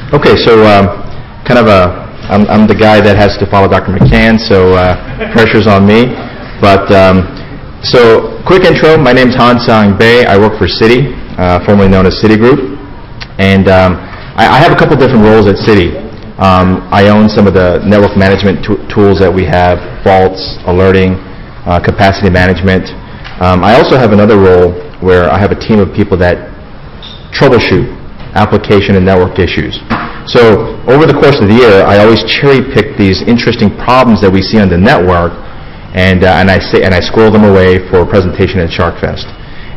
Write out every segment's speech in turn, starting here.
Okay, so I'm the guy that has to follow Dr. McCann, so pressure's on me. But so quick intro, my name's Hansang. I work for Citi, formerly known as Citigroup, and I have a couple different roles at Citi. I own some of the network management tools that we have, faults, alerting, capacity management. I also have another role where I have a team of people that troubleshoot application and network issues. So over the course of the year, I always cherry pick these interesting problems that we see on the network, and I squirrel them away for a presentation at SharkFest.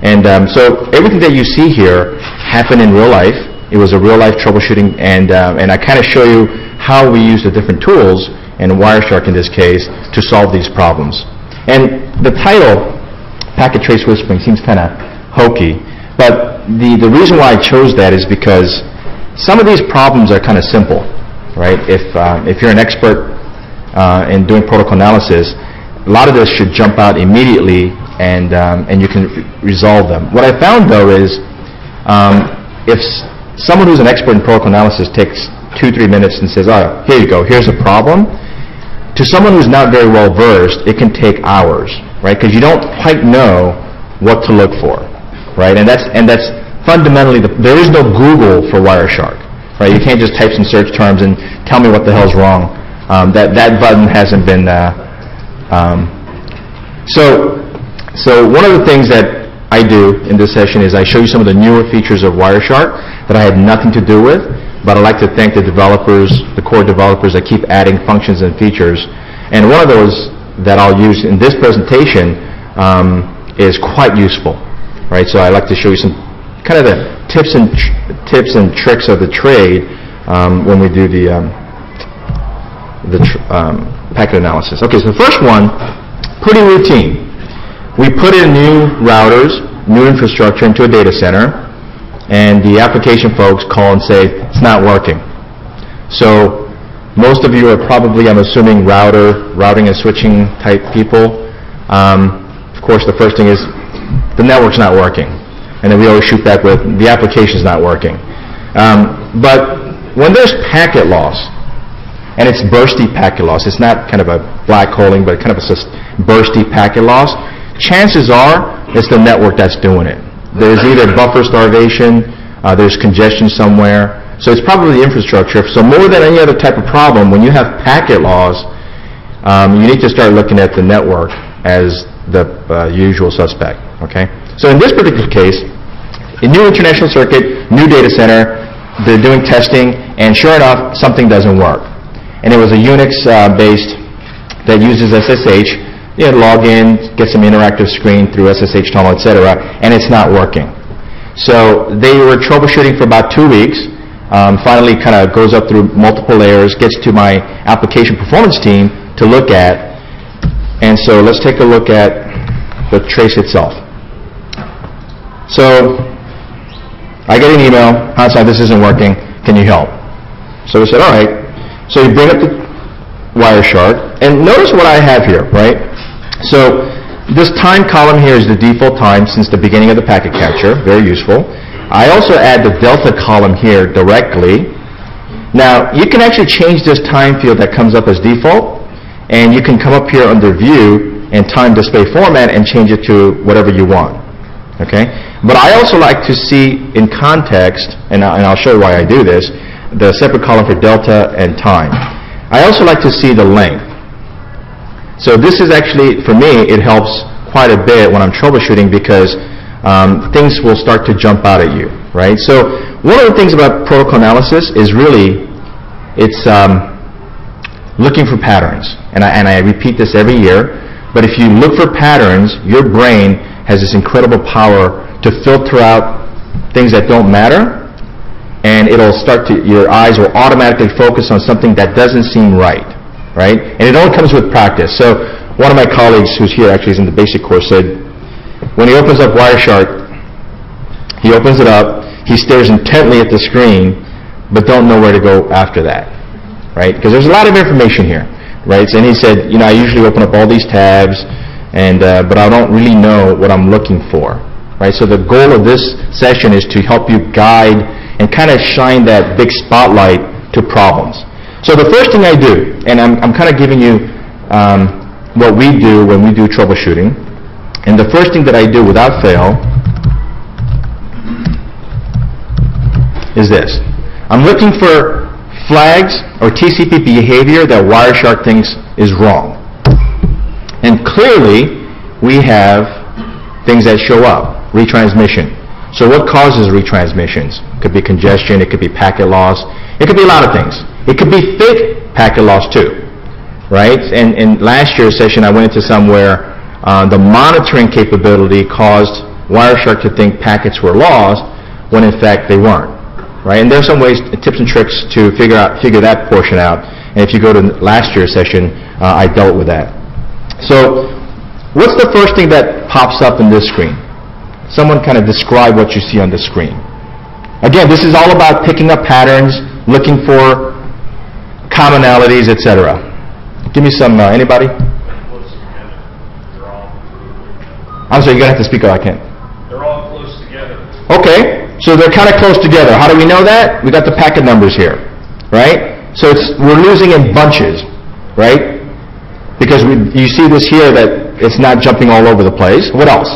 And so everything that you see here happened in real life. It was a real life troubleshooting, and I kind of show you how we use the different tools, and Wireshark in this case, to solve these problems. And the title, Packet Trace Whispering, seems kind of hokey, but the reason why I chose that is because some of these problems are kind of simple, right? If you're an expert in doing protocol analysis, a lot of this should jump out immediately, and you can resolve them. What I found, though, is if someone who's an expert in protocol analysis takes 2-3 minutes and says, "Oh, here you go, here's a problem," to someone who's not very well versed, it can take hours, right? Because you don't quite know what to look for, right? And that's fundamentally there is no Google for Wireshark, right? You can't just type some search terms and tell me what the hell's wrong. That button hasn't been. So one of the things that I do in this session is I show you some of the newer features of Wireshark that I had nothing to do with, but I'd like to thank the developers, the core developers that keep adding functions and features. And one of those that I'll use in this presentation is quite useful, right? So I like to show you some kind of the tips and tricks of the trade when we do the packet analysis. Okay, so the first one, pretty routine. We put in new routers, new infrastructure into a data center, and the application folks call and say, it's not working. So most of you are probably, I'm assuming, routing and switching type people. Of course, the first thing is the network's not working. And then we always shoot back with, the application's not working. But when there's packet loss, and it's bursty packet loss, it's not kind of a black holing, but kind of a bursty packet loss, chances are it's the network that's doing it. There's either buffer starvation, there's congestion somewhere, so it's probably the infrastructure. So more than any other type of problem, when you have packet loss, you need to start looking at the network as the usual suspect, okay? So in this particular case, a new international circuit, new data center, they're doing testing, and sure enough, something doesn't work. And it was a Unix-based that uses SSH. You know, log in, get some interactive screen through SSH tunnel, etc., and it's not working. So they were troubleshooting for about 2 weeks. Finally, kind of goes up through multiple layers, gets to my application performance team to look at. And so let's take a look at the trace itself. So I get an email, Hansang, this isn't working, can you help? So we said, all right. So you bring up the Wireshark, and notice what I have here, right? So this time column here is the default time since the beginning of the packet capture, very useful. I also add the delta column here directly. Now, you can actually change this time field that comes up as default, and you can come up here under View and Time Display Format and change it to whatever you want, okay? But I also like to see in context, and I'll show you why I do this, the separate column for delta and time. I also like to see the length. So this is actually, for me, it helps quite a bit when I'm troubleshooting because things will start to jump out at you, right? So one of the things about protocol analysis is really, it's looking for patterns. And I repeat this every year, but if you look for patterns, your brain has this incredible power to filter out things that don't matter, and it'll start to, your eyes will automatically focus on something that doesn't seem right, right? And it only comes with practice. So one of my colleagues who's here, actually is in the basic course, said when he opens up Wireshark, he opens it up, he stares intently at the screen, but don't know where to go after that, right? Because there's a lot of information here, right? And he said, you know, I usually open up all these tabs, and but I don't really know what I'm looking for, right? So the goal of this session is to help you guide and kind of shine that big spotlight to problems. So the first thing I do, and I'm kind of giving you what we do when we do troubleshooting, and the first thing that I do without fail is this. I'm looking for flags or TCP behavior that Wireshark thinks is wrong. And clearly, we have things that show up. Retransmission. So what causes retransmissions? It could be congestion, it could be packet loss, it could be a lot of things. It could be fake packet loss too, right? And in last year's session, I went into somewhere, the monitoring capability caused Wireshark to think packets were lost when in fact they weren't. Right? And there's some ways, tips and tricks to figure that portion out. And if you go to last year's session, I dealt with that. So, what's the first thing that pops up in this screen? Someone kind of describe what you see on the screen. Again, this is all about picking up patterns, looking for commonalities, etc. Give me some, anybody? I'm sorry, you're going to have to speak up, I can't. They're all close together. Okay. So they're kind of close together. How do we know that? We got the packet numbers here, right? So we're losing in bunches, right? Because you see this here that it's not jumping all over the place. What else?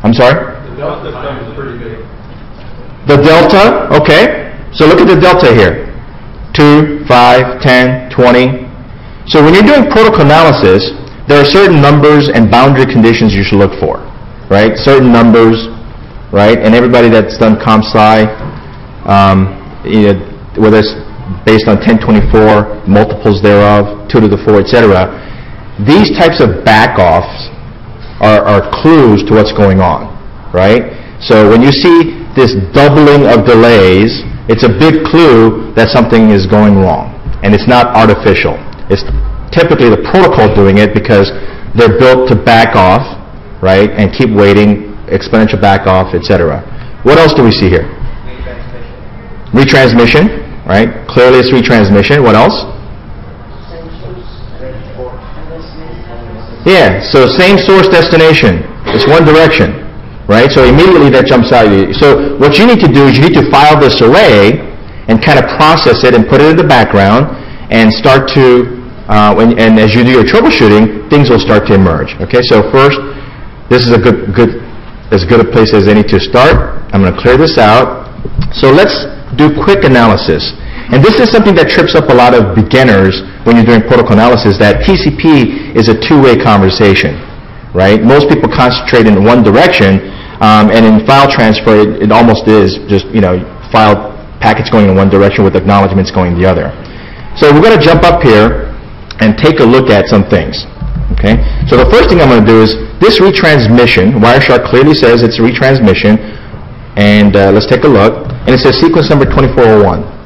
I'm sorry? The delta is pretty big. The delta, okay. So look at the delta here. 2, 5, 10, 20. So when you're doing protocol analysis, there are certain numbers and boundary conditions you should look for, right? Certain numbers, right? And everybody that's done ComSci, whether it's based on 1024, multiples thereof, 2 to the 4, etc., these types of back-offs are clues to what's going on, right? So when you see this doubling of delays, it's a big clue that something is going wrong. And it's not artificial. It's typically the protocol doing it because they're built to back off, right, and keep waiting, exponential back off, etc. What else do we see here? Retransmission, right? Clearly it's retransmission. What else? Yeah, so same source destination. It's one direction, right? So immediately that jumps out at you. So what you need to do is you need to file this array and kind of process it and put it in the background and start to, and as you do your troubleshooting, things will start to emerge. Okay, so first, this is as good a place as any to start. I'm going to clear this out. So let's do quick analysis. And this is something that trips up a lot of beginners when you're doing protocol analysis, that TCP is a two-way conversation, right? Most people concentrate in one direction, and in file transfer, it almost is just, file packets going in one direction with acknowledgments going the other. So we're going to jump up here and take a look at some things. Okay? So the first thing I'm going to do is this retransmission. Wireshark clearly says it's a retransmission, and let's take a look. And it says sequence number 2401.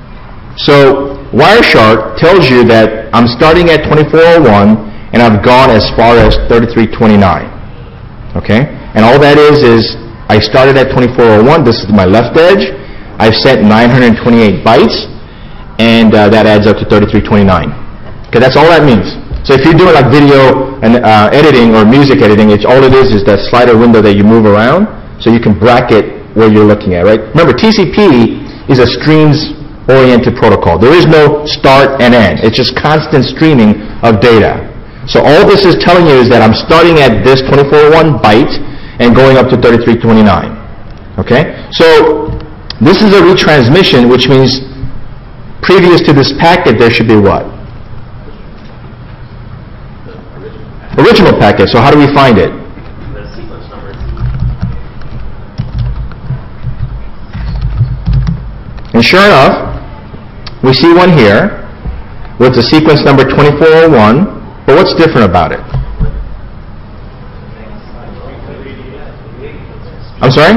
So Wireshark tells you that I'm starting at 2401 and I've gone as far as 3329. Okay? And all that is I started at 2401. This is my left edge. I've sent 928 bytes, and that adds up to 3329. Okay, that's all that means. So if you're doing like video and editing or music editing, all it is that slider window that you move around so you can bracket where you're looking at, right? Remember, TCP is a streams-oriented protocol. There is no start and end. It's just constant streaming of data. So all this is telling you is that I'm starting at this 2401 byte and going up to 3329. Okay? So this is a retransmission, which means previous to this packet, there should be what? Original packet. So how do we find it? The sequence number. And sure enough, we see one here with the sequence number 2401. But what's different about it? I'm sorry?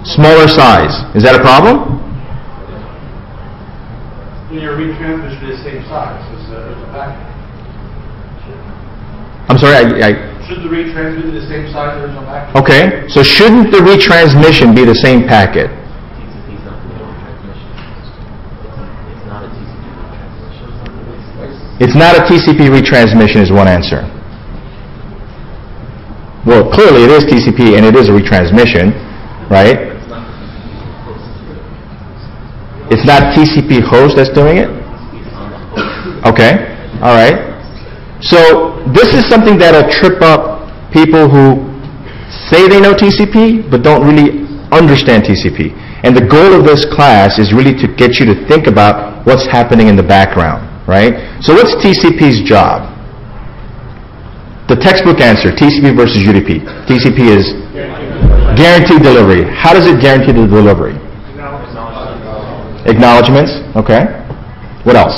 Smaller size. Is that a problem? Your retransmission is the same size as the packet. I'm sorry, Should the retransmit be the same size as the original packet? Okay, so shouldn't the retransmission be the same packet? TCP is not the retransmission. It's not a TCP retransmission is one answer. Well, clearly it is TCP and it is a retransmission, right? It's not TCP host that's doing it? Okay, all right. So this is something that'll trip up people who say they know TCP but don't really understand TCP. And the goal of this class is really to get you to think about what's happening in the background, right? So what's TCP's job? The textbook answer, TCP versus UDP. TCP is guaranteed delivery. How does it guarantee the delivery? Acknowledgements, okay. What else?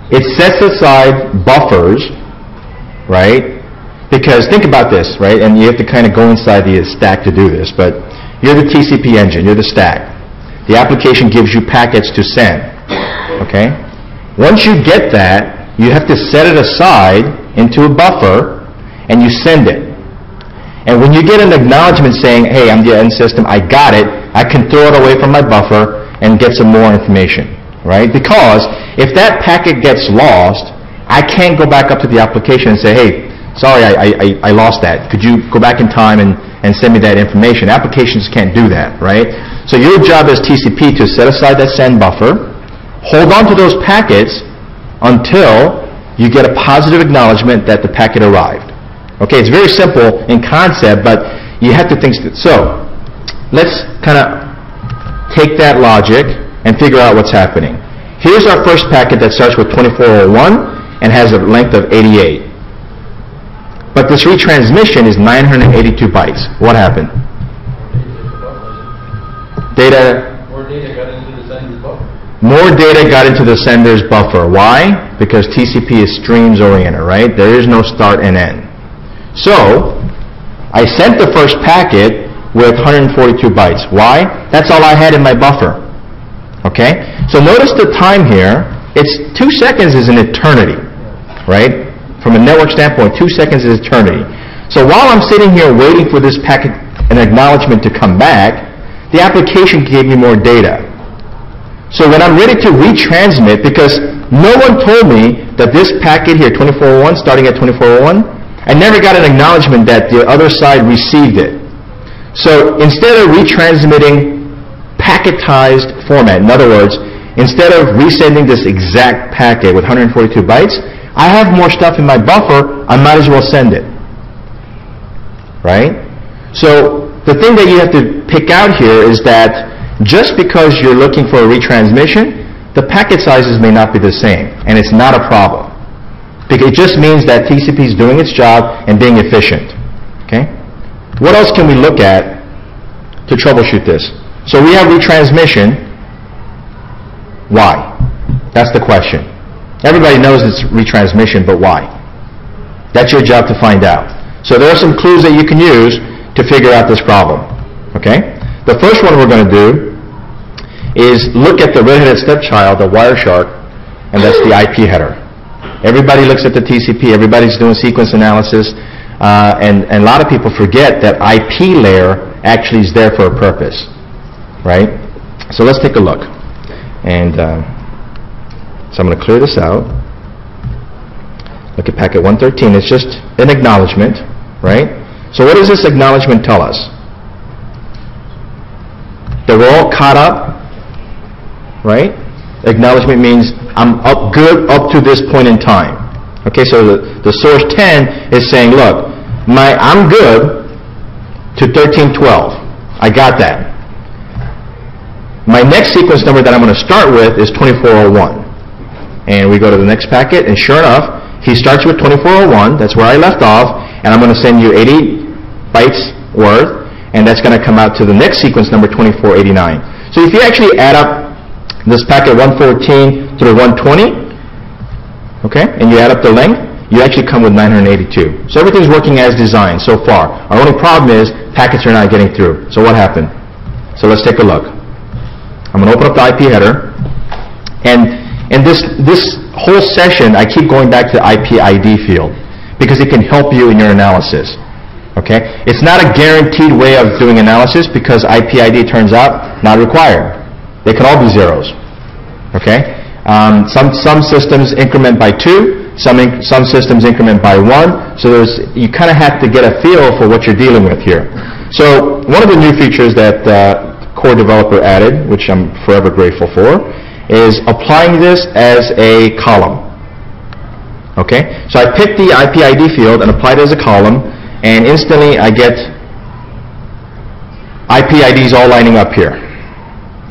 It sets aside buffers, right? Because think about this, right? And you have to kind of go inside the stack to do this, but you're the TCP engine, you're the stack. The application gives you packets to send, okay? Once you get that, you have to set it aside into a buffer and you send it. And when you get an acknowledgement saying, hey, I'm the end system, I got it, I can throw it away from my buffer and get some more information, right? Because if that packet gets lost, I can't go back up to the application and say, hey, sorry, I lost that. Could you go back in time and send me that information? Applications can't do that, right? So your job as TCP to set aside that send buffer, hold on to those packets until you get a positive acknowledgement that the packet arrived. Okay, it's very simple in concept, but you have to think. So let's kind of take that logic and figure out what's happening. Here's our first packet that starts with 2401 and has a length of 88. But this retransmission is 982 bytes. What happened? More data got into the sender's buffer. Why? Because TCP is streams oriented, right? There is no start and end. So I sent the first packet with 142 bytes. Why? That's all I had in my buffer. Okay? So notice the time here. It's 2 seconds is an eternity, right? From a network standpoint, 2 seconds is eternity. So while I'm sitting here waiting for this packet, an acknowledgement to come back, the application gave me more data. So when I'm ready to retransmit, because no one told me that this packet here, 2401, starting at 2401, I never got an acknowledgement that the other side received it. So instead of retransmitting packetized format, in other words, instead of resending this exact packet with 142 bytes, I have more stuff in my buffer, I might as well send it. Right? So the thing that you have to pick out here is that just because you're looking for a retransmission, the packet sizes may not be the same, and it's not a problem. Because it just means that TCP is doing its job and being efficient. Okay? What else can we look at to troubleshoot this? So we have retransmission. Why? That's the question. Everybody knows it's retransmission, but why? That's your job to find out. So there are some clues that you can use to figure out this problem. Okay? The first one we're going to do is look at the red-headed stepchild, the Wireshark, and that's the IP header. Everybody looks at the TCP, everybody's doing sequence analysis, and a lot of people forget that IP layer actually is there for a purpose, right? So let's take a look. And so I'm going to clear this out. Look at packet 113. It's just an acknowledgement, right? So what does this acknowledgement tell us? That we're all caught up, right? Acknowledgement means I'm good up to this point in time. Okay, so the source 10 is saying, look, I'm good to 1312. I got that. My next sequence number that I'm going to start with is 2401. And we go to the next packet, and sure enough, he starts with 2401. That's where I left off, and I'm going to send you 80 bytes worth, and that's going to come out to the next sequence number, 2489. So if you actually add up this packet 114 through 120, okay, and you add up the length, you actually come with 982. So everything's working as designed so far. Our only problem is packets are not getting through. So what happened? So let's take a look. I'm going to open up the IP header, and this whole session I keep going back to the IP ID field because it can help you in your analysis. Okay? It's not a guaranteed way of doing analysis because IP ID turns out not required. They can all be zeros. Okay? Some systems increment by 2, some systems increment by 1. So you kind of have to get a feel for what you're dealing with here. So one of the new features that core developer added, which I'm forever grateful for, is applying this as a column. Okay, so I pick the IP ID field and apply it as a column, and instantly I get IP IDs all lining up here,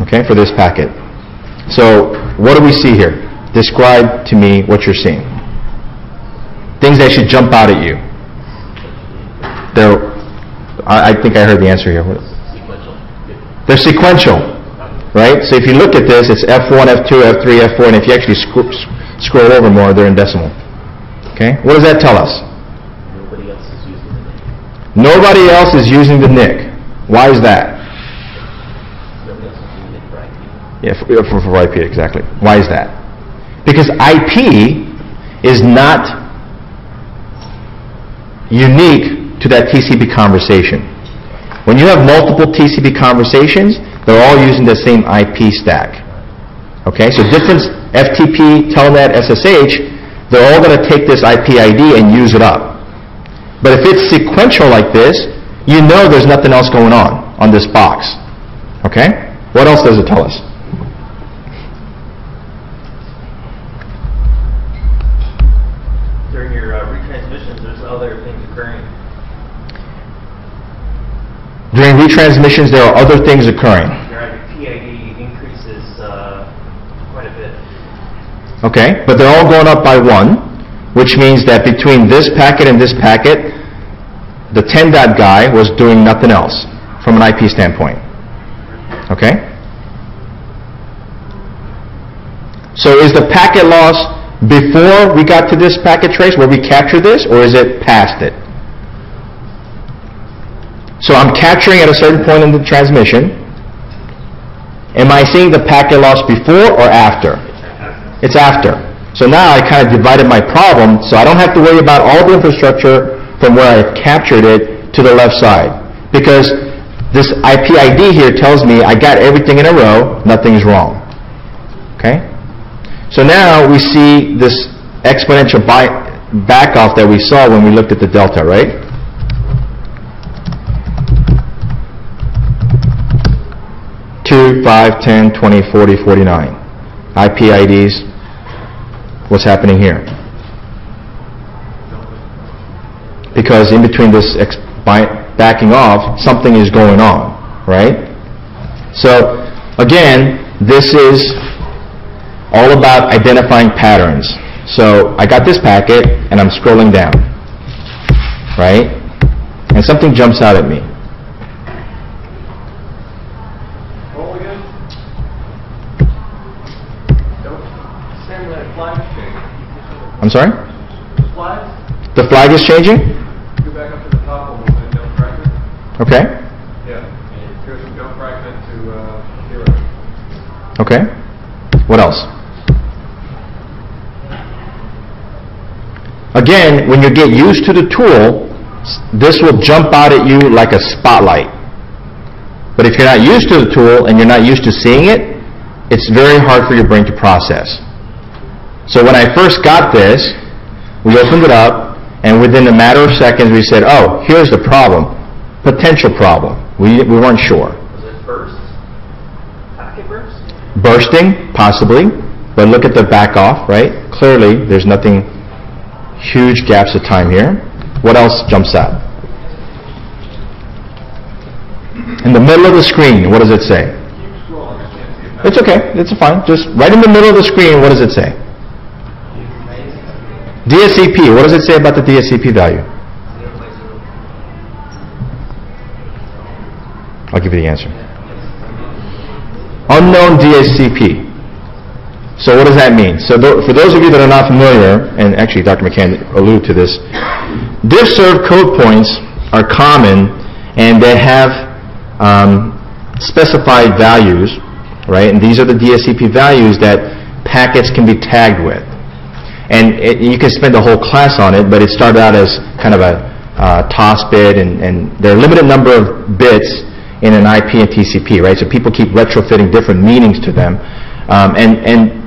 okay, for this packet. So what do we see here? Describe to me what you're seeing. Things that should jump out at you. I think I heard the answer here. They're sequential, right? So if you look at this, it's F1, F2, F3, F4, and if you actually scroll over more, they're in decimal. Okay? What does that tell us? Nobody else is using the NIC. Nobody else is using the NIC. Why is that? Nobody else is using it for IP. Yeah, for IP, exactly. Why is that? Because IP is not unique to that TCP conversation. When you have multiple TCP conversations, they're all using the same IP stack. Okay, so different FTP, Telnet, SSH, they're all going to take this IP ID and use it up. But if it's sequential like this, you know there's nothing else going on this box. Okay? What else does it tell us? During your retransmissions, there's other things occurring. During retransmissions, there are other things occurring. Your IP ID increases quite a bit. Okay, but they're all going up by 1, which means that between this packet and this packet, the 10 dot guy was doing nothing else from an IP standpoint. Okay? So is the packet loss before we got to this packet trace where we captured this, or is it past it? So I'm capturing at a certain point in the transmission. Am I seeing the packet loss before or after? It's after. So now I kind of divided my problem, so I don't have to worry about all the infrastructure from where I captured it to the left side. Because this IP ID here tells me I got everything in a row, nothing's wrong. Okay? So now we see this exponential back off that we saw when we looked at the delta, right? Two, 5, 10, 20, 40, 49. IP IDs. What's happening here? Because in between this backing off, something is going on, right? So again, this is all about identifying patterns. So I got this packet and I'm scrolling down, right? And something jumps out at me. Roll again. Same that flag change. I'm sorry? Flag? The flag is changing? Go back up to the top a little bit, don't fragment. Okay. Yeah. And go from don't fragment to 0. Okay. What else? Again, when you get used to the tool, this will jump out at you like a spotlight. But if you're not used to the tool and you're not used to seeing it, it's very hard for your brain to process. So when I first got this, we opened it up, and within a matter of seconds we said, oh, here's the problem. Potential problem. We weren't sure. Was it burst? Packet burst? Bursting, possibly, but look at the back off, right? Clearly, there's nothing, huge gaps of time here. What else jumps out? In the middle of the screen, what does it say? Keep scrolling. I can't see it. It's okay, it's fine. Just right in the middle of the screen, what does it say? DSCP, what does it say about the DSCP value? I'll give you the answer. Unknown DSCP. So what does that mean? So for those of you that are not familiar, and actually Dr. McCann alluded to this, diff-serve code points are common, and they have specified values, right? And these are the DSCP values that packets can be tagged with. And you can spend a whole class on it, but it started out as kind of a toss bit, and there are a limited number of bits in an IP and TCP, right? So people keep retrofitting different meanings to them. And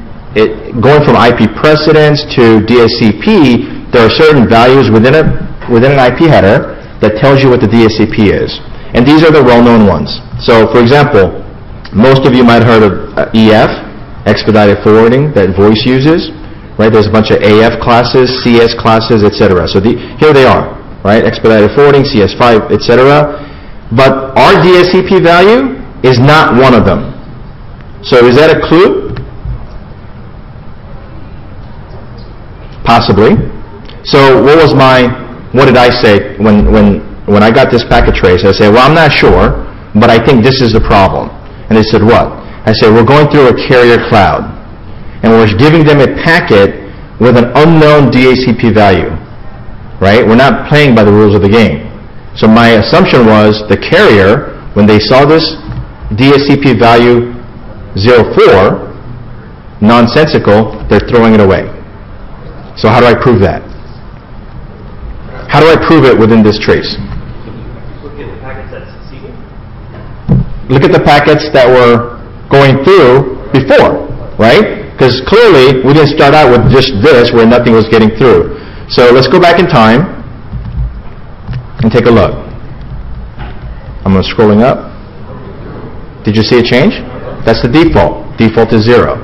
going from IP precedence to DSCP, there are certain values within an IP header that tells you what the DSCP is. And these are the well-known ones. So, for example, most of you might have heard of EF, expedited forwarding, that voice uses. Right? There's a bunch of AF classes, CS classes, etc. So here they are, right? Expedited forwarding, CS5, etc. But our DSCP value is not one of them. So is that a clue? Possibly. So what did I say when I got this packet trace? I said, well, I'm not sure, but I think this is the problem. And they said, what? I said, we're going through a carrier cloud, and we're giving them a packet with an unknown DSCP value, right? We're not playing by the rules of the game. So my assumption was the carrier, when they saw this DSCP value 04, nonsensical, they're throwing it away. So how do I prove that? How do I prove it within this trace? Look at the packets that succeeded. Look at the packets that were going through before, right? Because clearly we didn't start out with just this where nothing was getting through. So let's go back in time and take a look. I'm scrolling up. Did you see a change? That's the default. Default is 0,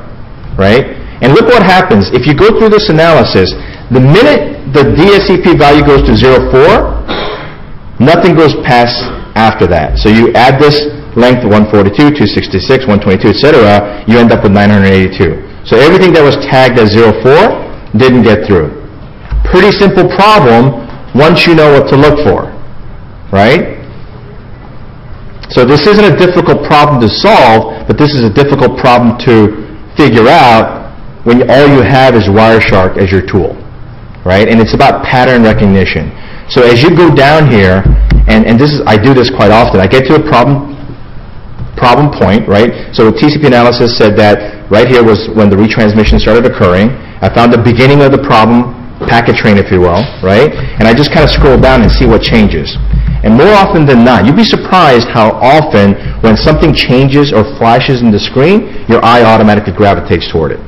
right? And look what happens. If you go through this analysis, the minute the DSCP value goes to 04, nothing goes past after that. So you add this length 142, 266, 122, etc., you end up with 982. So everything that was tagged as 04 didn't get through. Pretty simple problem once you know what to look for, right? So this isn't a difficult problem to solve, but this is a difficult problem to figure out when all you have is Wireshark as your tool, right? And it's about pattern recognition. So as you go down here, and I do this quite often, I get to a problem point, right? So TCP analysis said that right here was when the retransmission started occurring. I found the beginning of the problem, packet train, if you will, right? And I just kind of scroll down and see what changes. And more often than not, you'd be surprised how often when something changes or flashes in the screen, your eye automatically gravitates toward it.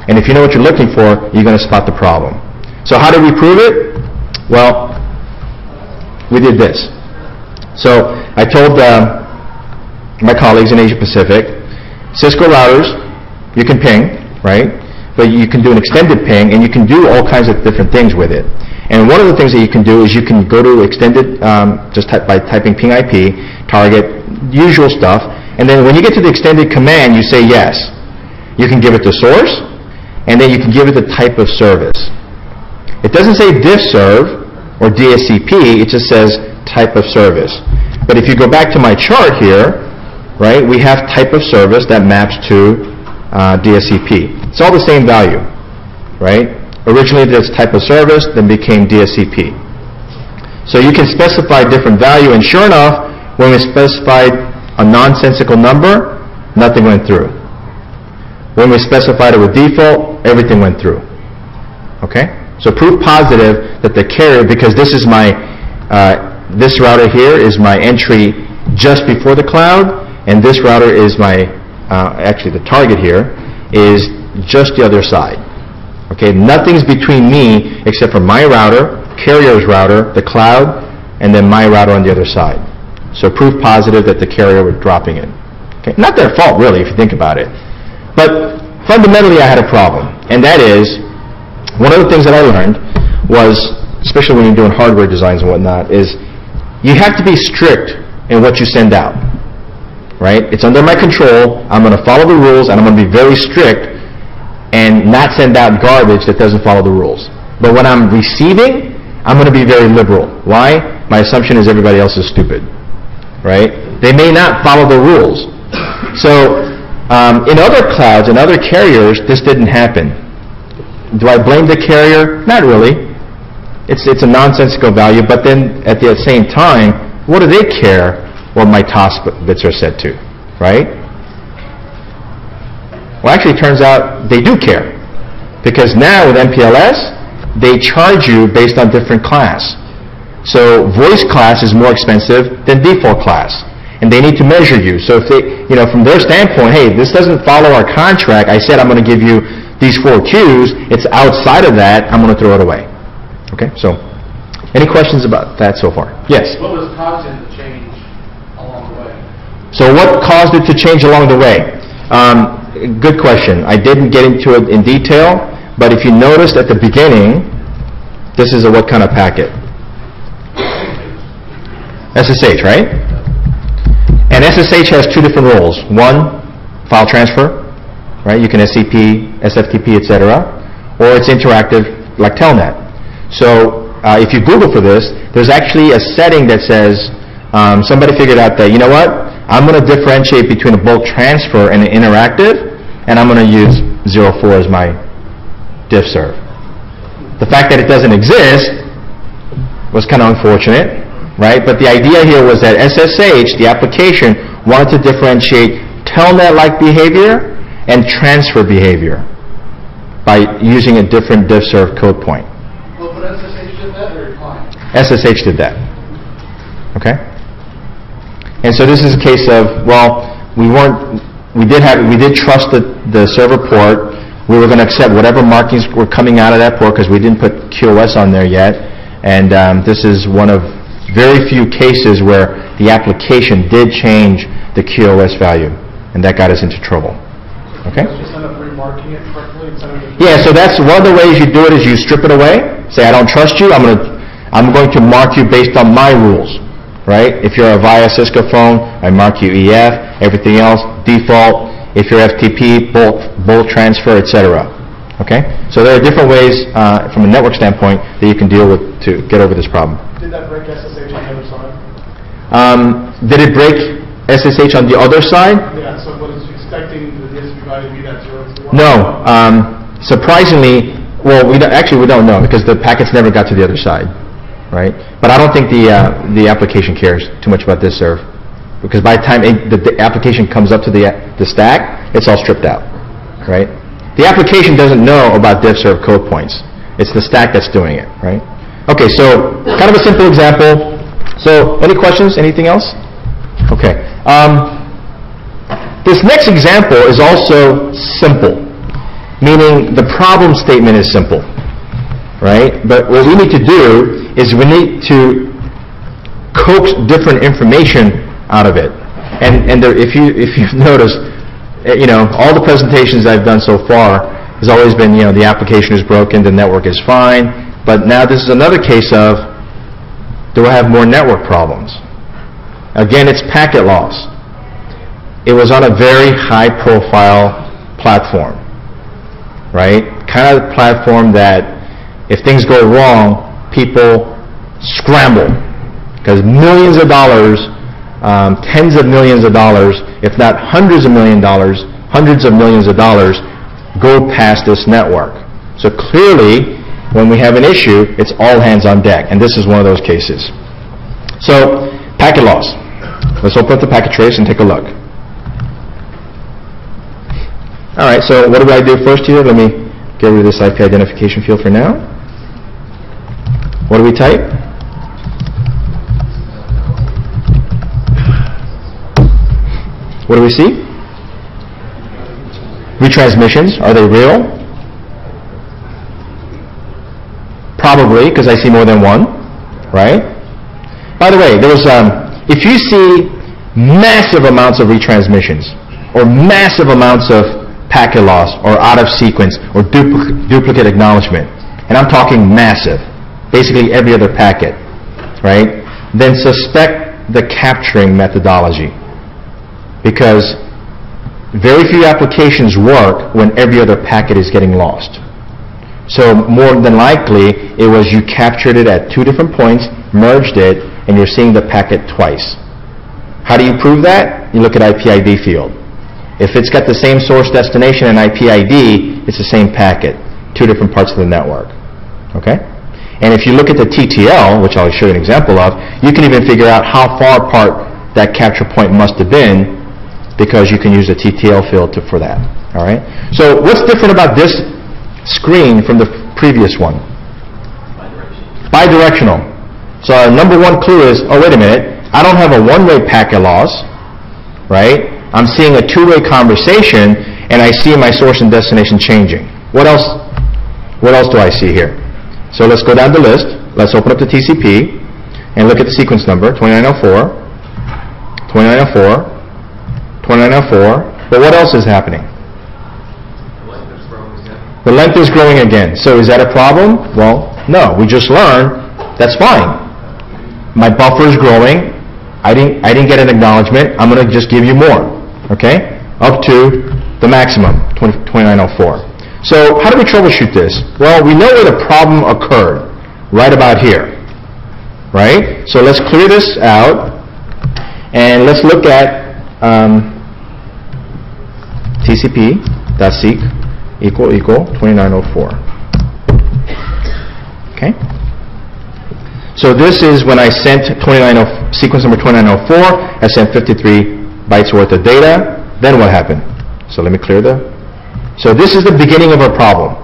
And if you know what you're looking for, you're going to spot the problem. So how did we prove it? Well, we did this. So I told my colleagues in Asia Pacific, Cisco routers, you can ping, right? But you can do an extended ping, and you can do all kinds of different things with it. And one of the things that you can do is you can go to extended, by typing ping IP, target, usual stuff, and then when you get to the extended command, you say yes. You can give it the source, and then you can give it the type of service. It doesn't say diffserv or DSCP, it just says type of service. But if you go back to my chart here, right, we have type of service that maps to DSCP. It's all the same value, right? Originally this type of service, then became DSCP. So you can specify different value, and sure enough, when we specified a nonsensical number, nothing went through. When we specified it with default, everything went through. Okay? So proof positive that the carrier, because this is my, this router here is my entry just before the cloud, and this router is my, actually the target here, is just the other side. Okay, nothing's between me except for my router, carrier's router, the cloud, and then my router on the other side. So proof positive that the carrier was dropping it. Okay, not their fault really if you think about it. But fundamentally I had a problem, and that is, one of the things that I learned was, especially when you're doing hardware designs and whatnot, is you have to be strict in what you send out. Right? It's under my control, I'm going to follow the rules, and I'm going to be very strict and not send out garbage that doesn't follow the rules. But when I'm receiving, I'm going to be very liberal. Why? My assumption is everybody else is stupid. Right? They may not follow the rules. So in other clouds, in other carriers, this didn't happen. Do I blame the carrier? Not really. It's a nonsensical value, but then at the same time, what do they care what my TOS bits are set to, right? Well, actually, it turns out they do care, because now with MPLS, they charge you based on different class. So voice class is more expensive than default class, and they need to measure you. So if they, from their standpoint, hey, this doesn't follow our contract. I said I'm going to give you these 4 queues, it's outside of that, I'm going to throw it away. Okay, so any questions about that so far? Yes? What was causing the change along the way? So what caused it to change along the way? Good question. I didn't get into it in detail, but if you noticed at the beginning, this is a what kind of packet? SSH, right? And SSH has 2 different roles. One, file transfer, right? You can SCP, SFTP, etc., or it's interactive like Telnet. So if you Google for this, there's actually a setting that says somebody figured out that, you know what? I'm going to differentiate between a bulk transfer and an interactive, and I'm going to use 04 as my diff serve. The fact that it doesn't exist was kind of unfortunate, right? But the idea here was that SSH, the application, wanted to differentiate Telnet-like behavior and transfer behavior by using a different diff serve code point. Well, but SSH did that or your client? SSH did that. Okay? And so this is a case of, well, we did trust the server port. We were going to accept whatever markings were coming out of that port because we didn't put QoS on there yet. And this is one of very few cases where the application did change the QoS value, and that got us into trouble. Okay? Just end up remarking it correctly instead of... Yeah, so that's one of the ways you do it is you strip it away. Say, I don't trust you. I'm going to mark you based on my rules. Right? If you're a via Cisco phone, I mark you EF. Everything else, default. If you're FTP, bulk transfer, etc. Okay? So there are different ways from a network standpoint that you can deal with to get over this problem. Did that break SSH on the other side? Did it break SSH on the other side? Yeah, so what is expecting the DSCP value to be that 0 to 1? No. Surprisingly, well, we don't know because the packets never got to the other side. Right? But I don't think the application cares too much about this serve, because by the time the application comes up to the stack, it's all stripped out. Right? The application doesn't know about diff serve code points. It's the stack that's doing it. Right? Okay, so kind of a simple example. So any questions? Anything else? Okay. This next example is also simple, meaning the problem statement is simple. Right? But what we need to do is we need to coax different information out of it. And there, if you've noticed, all the presentations I've done so far has always been, the application is broken, the network is fine. But now this is another case of, do I have more network problems? Again, it's packet loss. It was on a very high-profile platform, right? Kind of the platform that if things go wrong, people scramble because millions of dollars, tens of millions of dollars, if not hundreds of millions of dollars go past this network. So clearly, when we have an issue, it's all hands on deck, and this is one of those cases. So, packet loss. Let's open up the packet trace and take a look. All right, so what do I do first here? Let me get rid of this IP identification field for now. What do we type? What do we see? Retransmissions, are they real? Probably, because I see more than one, right? By the way, if you see massive amounts of retransmissions, or massive amounts of packet loss, or out of sequence, or duplicate acknowledgement, and I'm talking massive, basically every other packet, right? Then suspect the capturing methodology, because very few applications work when every other packet is getting lost. So more than likely, it was you captured it at 2 different points, merged it, and you're seeing the packet twice. How do you prove that? You look at IP ID field. If it's got the same source destination and IP ID, it's the same packet, 2 different parts of the network. Okay? And if you look at the TTL, which I'll show you an example of, you can even figure out how far apart that capture point must have been, because you can use the TTL field for that. All right? So what's different about this screen from the previous one? Bidirectional. So our number one clue is, oh, wait a minute, I don't have a one-way packet loss, right? I'm seeing a two-way conversation, and I see my source and destination changing. What else do I see here? So let's go down the list. Let's open up the TCP and look at the sequence number, 2904, 2904, 2904. But what else is happening? The length is growing again. So is that a problem? Well, no. We just learned that's fine. My buffer is growing. I didn't get an acknowledgement. I'm going to just give you more. Okay? Up to the maximum, 2904. So how do we troubleshoot this? Well, we know where the problem occurred, right about here. Right? So let's clear this out, and let's look at tcp.seek equal 2904. Okay? So this is when I sent sequence number 2904, I sent 53 bytes worth of data. Then what happened? So let me clear so this is the beginning of our problem.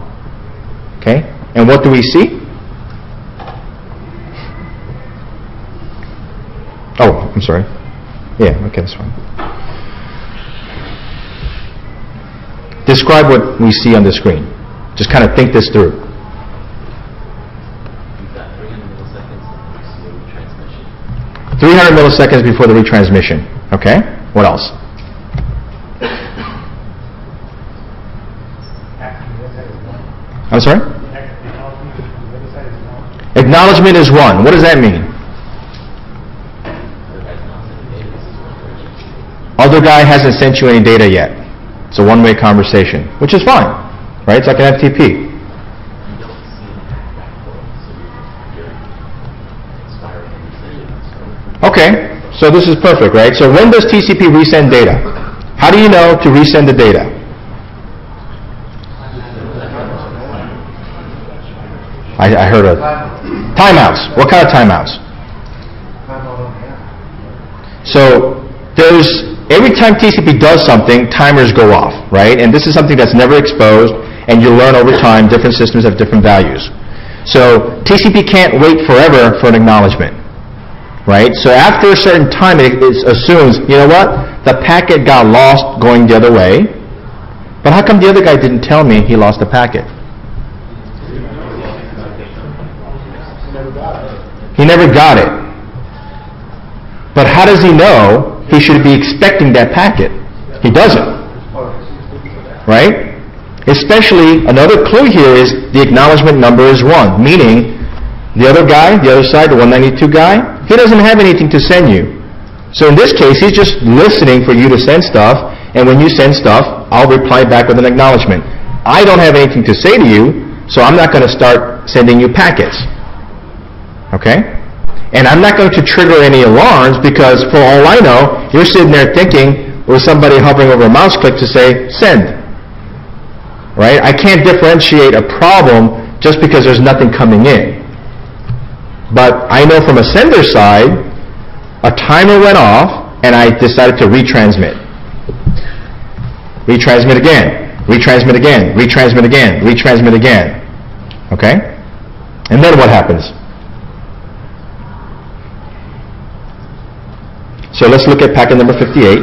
Okay? And what do we see? Oh, I'm sorry. Yeah, okay, that's fine. Describe what we see on the screen. Just kind of think this through. You've got 300 milliseconds before the retransmission. 300 milliseconds before the retransmission. Okay? What else? I'm sorry? Acknowledgement is 1. What does that mean? Other guy hasn't sent you any data yet. It's a one-way conversation, which is fine, right? It's like an FTP. Okay, so this is perfect, right? So when does TCP resend data? How do you know to resend the data? I heard of timeouts. What kind of timeouts? So every time TCP does something, timers go off, right? And this is something that's never exposed, and you learn over time different systems have different values. So TCP can't wait forever for an acknowledgement, right? So after a certain time, it assumes, you know what? The packet got lost going the other way, but how come the other guy didn't tell me he lost the packet? He never got it. But how does he know he should be expecting that packet? He doesn't. Right? Especially, another clue here is the acknowledgement number is 1, meaning the other guy, the other side, the 192 guy, he doesn't have anything to send you. So in this case, he's just listening for you to send stuff, and when you send stuff, I'll reply back with an acknowledgement. I don't have anything to say to you, so I'm not going to start sending you packets. Okay? And I'm not going to trigger any alarms because for all I know, you're sitting there thinking with somebody hovering over a mouse click to say, send. Right? I can't differentiate a problem just because there's nothing coming in. But I know from a sender side, a timer went off and I decided to retransmit. Retransmit again. Retransmit again. Retransmit again. Retransmit again. Okay? And then what happens? So let's look at packet number 58.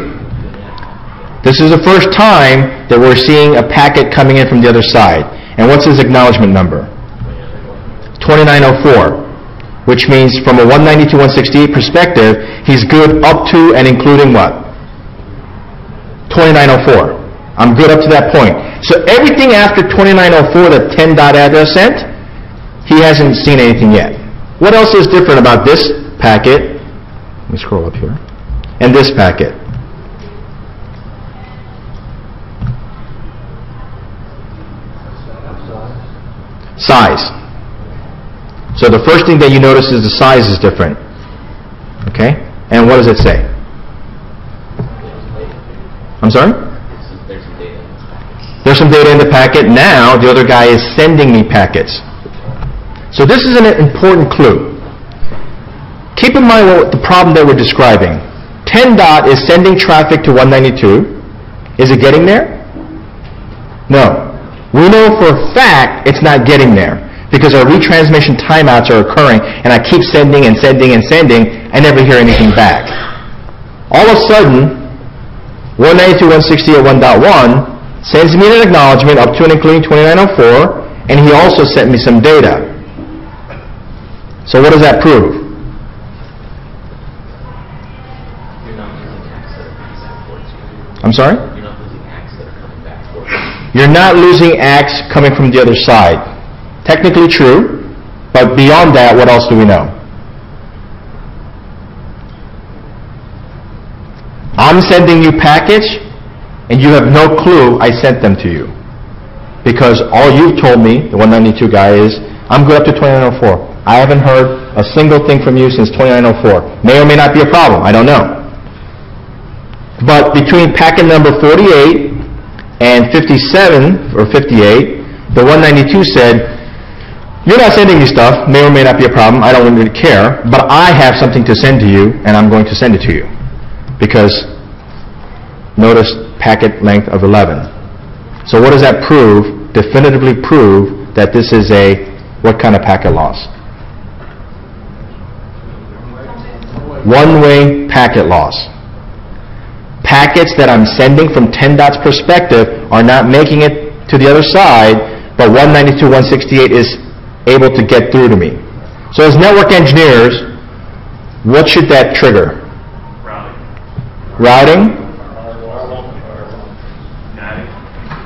This is the first time that we're seeing a packet coming in from the other side. And what's his acknowledgement number? 2904, which means from a 192.168 perspective, he's good up to and including what? 2904. I'm good up to that point. So everything after 2904, the 10 dot address sent, he hasn't seen anything yet. What else is different about this packet? Let me scroll up here. And this packet. Size. So the first thing that you notice is the size is different. Okay? And what does it say? I'm sorry? There's some data in the packet. Now the other guy is sending me packets. So this is an important clue. Keep in mind what the problem that we're describing. 10 dot is sending traffic to 192. Is it getting there? No. We know for a fact it's not getting there because our retransmission timeouts are occurring and I keep sending and sending and sending. I never hear anything back. All of a sudden, 192.168.1.1 sends me an acknowledgement up to and including 2904, and he also sent me some data. So what does that prove? You're not losing acts that are coming back towards you. I'm sorry? You're not losing acts that are coming back towards you. You're not losing acts coming from the other side. Technically true, but beyond that, what else do we know? I'm sending you package, and you have no clue I sent them to you. Because all you've told me, the 192 guy, is, I'm good up to 2904. I haven't heard a single thing from you since 2904. May or may not be a problem, I don't know. But between packet number 48 and 57, or 58, the 192 said, you're not sending me stuff, may or may not be a problem, I don't really care, but I have something to send to you, and I'm going to send it to you. Because notice packet length of 11. So what does that prove? Definitively prove that this is a what kind of packet loss? One-way packet loss. Packets that I'm sending from 10dot's perspective are not making it to the other side, but 192.168 is able to get through to me. So as network engineers, what should that trigger? Routing?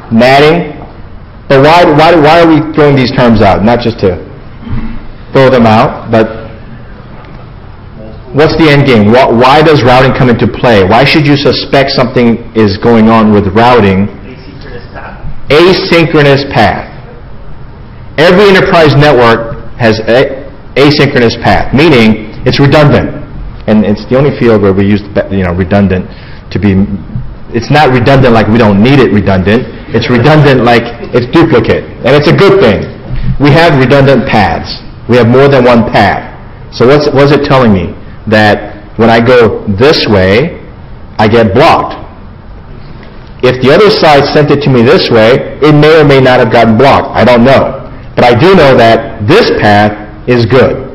Natting? But why are we throwing these terms out? Not just to throw them out, but what's the end game? Why does routing come into play? Why should you suspect something is going on with routing? Asynchronous path. Asynchronous path. Every enterprise network has asynchronous path, meaning it's redundant. And it's the only field where we use redundant to be. It's not redundant like we don't need it redundant. It's redundant like it's duplicate, and it's a good thing. We have redundant paths. We have more than one path. So what's it telling me? That when I go this way, I get blocked. If the other side sent it to me this way, it may or may not have gotten blocked. I don't know. But I do know that this path is good.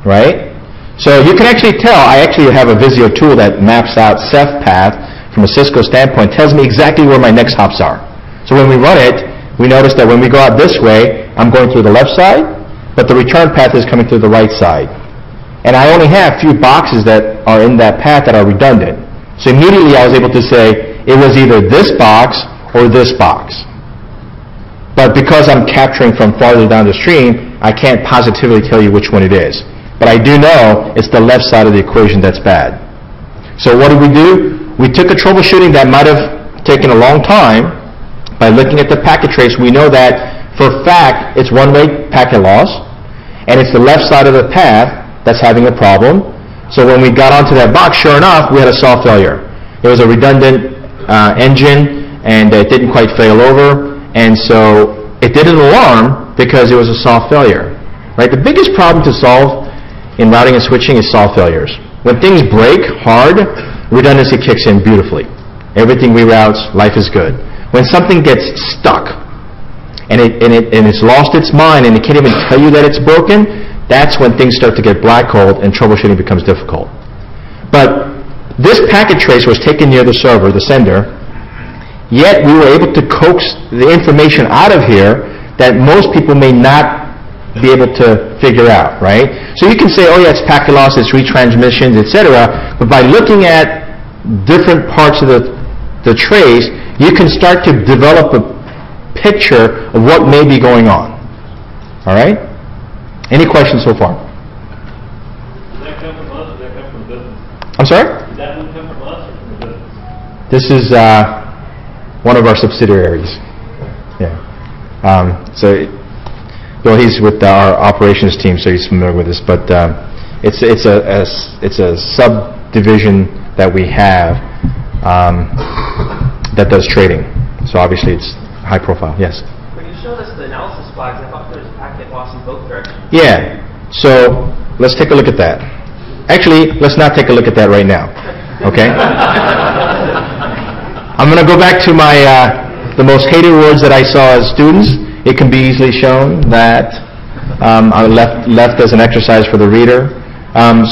Right? So you can actually tell, I actually have a Visio tool that maps out Ceph path from a Cisco standpoint, tells me exactly where my next hops are. So when we run it, we notice that when we go out this way, I'm going through the left side, but the return path is coming through the right side. And I only have a few boxes that are in that path that are redundant. So immediately I was able to say it was either this box or this box. But because I'm capturing from farther down the stream, I can't positively tell you which one it is. But I do know it's the left side of the equation that's bad. So what did we do? We took a troubleshooting that might have taken a long time. By looking at the packet trace, we know that for a fact it's one-way packet loss, and it's the left side of the path that's having a problem. So when we got onto that box, sure enough, we had a soft failure. It was a redundant engine, and it didn't quite fail over, and so it didn't alarm because it was a soft failure. Right? The biggest problem to solve in routing and switching is soft failures. When things break hard, redundancy kicks in beautifully. Everything reroutes, life is good. When something gets stuck and it's lost its mind and it can't even tell you that it's broken, that's when things start to get black-holed and troubleshooting becomes difficult. But this packet trace was taken near the server, the sender, yet we were able to coax the information out of here that most people may not be able to figure out, right? So you can say, oh yeah, it's packet loss, it's retransmissions, etc. But by looking at different parts of the trace, you can start to develop a picture of what may be going on. All right? Any questions so far? Does that come from us or does that come from business? I'm sorry? Does that one come from us or from the business? This is one of our subsidiaries. Yeah. Well, he's with our operations team, so he's familiar with this. But it's a subdivision that we have that does trading. So obviously it's high profile. Yes. When you showed us the analysis flags, I thought there was packet loss in both directions. Yeah. So let's take a look at that. Actually, let's not take a look at that right now. Okay. I'm going to go back to my the most hated words that I saw as students. It can be easily shown that I left as an exercise for the reader.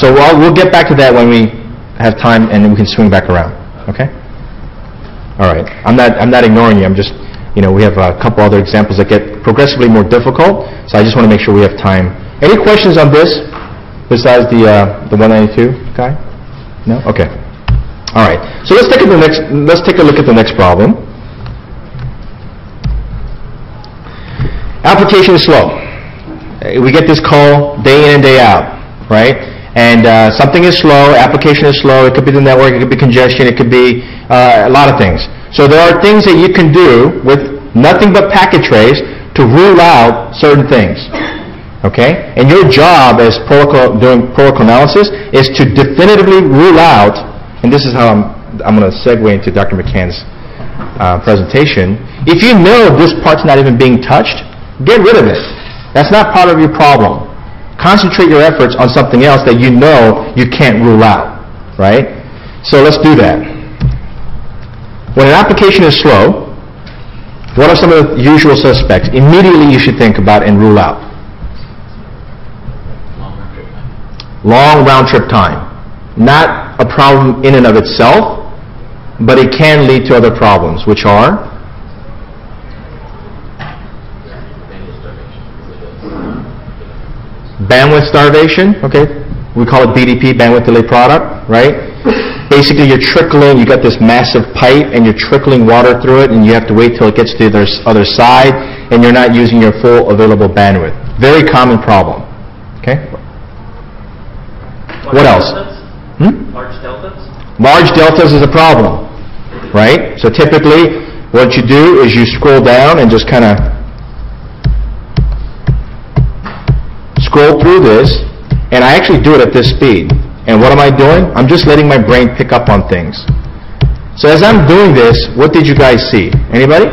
So we'll get back to that when we have time and we can swing back around. Okay? All right. I'm not ignoring you. I'm just, we have a couple other examples that get progressively more difficult, so I just want to make sure we have time. Any questions on this besides the 192 guy? No? Okay. All right. So let's take a look at the next problem. Application is slow. We get this call day in and day out, right? And something is slow, application is slow, it could be the network, it could be congestion, it could be a lot of things. So there are things that you can do with nothing but packet trays to rule out certain things. Okay? And your job as doing protocol analysis is to definitively rule out, and this is how I'm going to segue into Dr. McCann's presentation. If you know this part's not even being touched, get rid of it. That's not part of your problem. Concentrate your efforts on something else that you know you can't rule out, right? So let's do that. When an application is slow, what are some of the usual suspects immediately you should think about and rule out? Long round trip time. Not a problem in and of itself, but it can lead to other problems, which are bandwidth starvation, okay? We call it BDP, bandwidth delay product, right? Basically, you got this massive pipe, and you're trickling water through it, and you have to wait till it gets to the other side, and you're not using your full available bandwidth. Very common problem, okay? What else? Large deltas? Large deltas is a problem, right? So typically, what you do is you scroll down and just kind of scroll through this, and I actually do it at this speed. And what am I doing? I'm just letting my brain pick up on things. So as I'm doing this, what did you guys see? Anybody?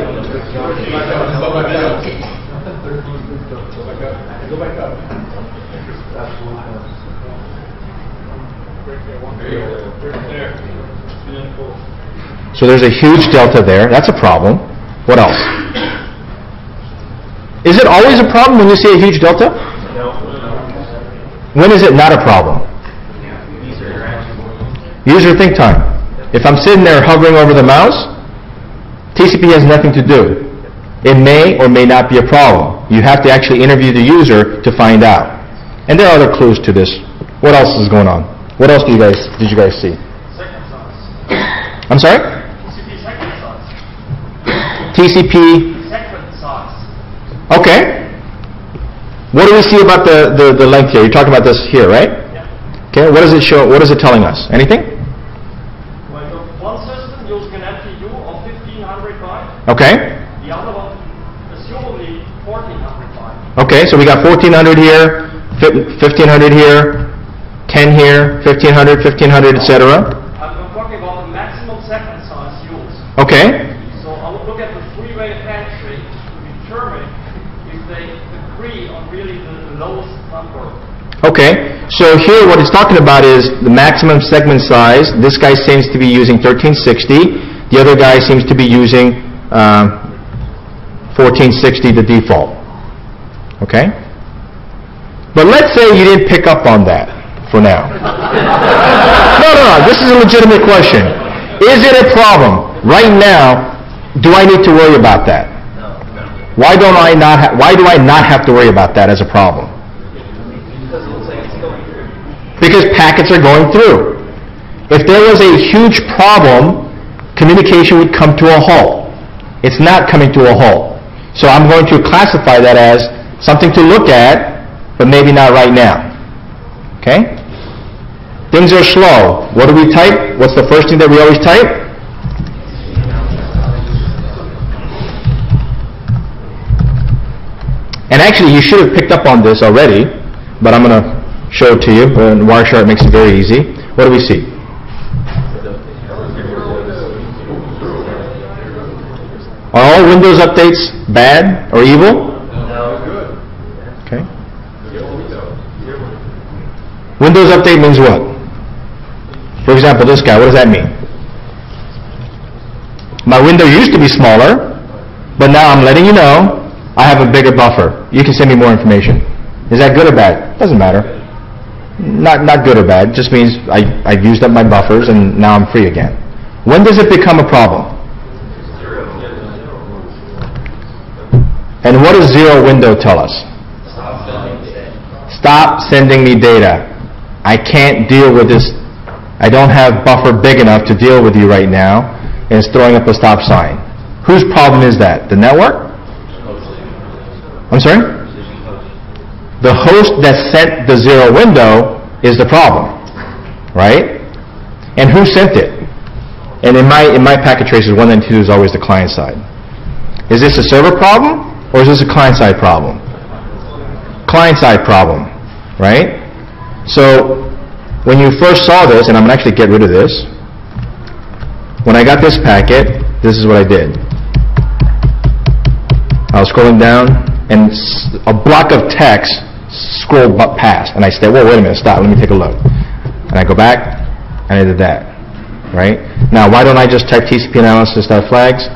So there's a huge delta there. That's a problem. What else? Is it always a problem when you see a huge delta? When is it not a problem? User think time. If I'm sitting there hovering over the mouse, TCP has nothing to do. It may or may not be a problem. You have to actually interview the user to find out. And there are other clues to this. What else is going on? What else did you guys see? Second sauce. I'm sorry? TCP second sauce. TCP. Second sauce. Okay. What do we see about the length here? You're talking about this here, right? Yeah. Okay. What does it show? What is it telling us? Anything? Well, the one system using an MTU of 1500 bytes. Okay. The other one, assumably 1400 bytes. Okay. So we got 1400 here, 1500 here, 10 here, 1500, 1500, etc. I'm talking about the maximum second size used. Okay. So I would look at the three-way attach rate to determine if they agree on really the lowest number. Okay. So here what it's talking about is the maximum segment size. This guy seems to be using 1360. The other guy seems to be using 1460, the default. Okay? But let's say you didn't pick up on that for now. No. This is a legitimate question. Is it a problem? Right now, do I need to worry about that? Why do I not have to worry about that as a problem? Because packets are going through. If there was a huge problem, communication would come to a halt. It's not coming to a halt. So I'm going to classify that as something to look at, but maybe not right now. Okay? Things are slow. What do we type? What's the first thing that we always type? And actually, you should have picked up on this already, but I'm going to show it to you. And Wireshark makes it very easy. What do we see? Are all Windows updates bad or evil? No. Okay. Windows update means what? For example, this guy, what does that mean? My window used to be smaller, but now I'm letting you know I have a bigger buffer. You can send me more information. Is that good or bad? Doesn't matter. Not good or bad. Just means I've used up my buffers and now I'm free again. When does it become a problem? And what does zero window tell us? Stop sending me data. I can't deal with this. I don't have buffer big enough to deal with you right now, and it's throwing up a stop sign. Whose problem is that? The network? I'm sorry? The host that sent the zero window is the problem, right? And who sent it? And in my packet traces, 192 is always the client side. Is this a server problem, or is this a client side problem? Client side problem, right? So when you first saw this, and I'm going to actually get rid of this, when I got this packet, this is what I did. I was scrolling down, and a block of text scrolled past, and I said, whoa, wait a minute, stop, let me take a look. And I go back, and I did that, right? Now, why don't I just type TCP analysis.flags?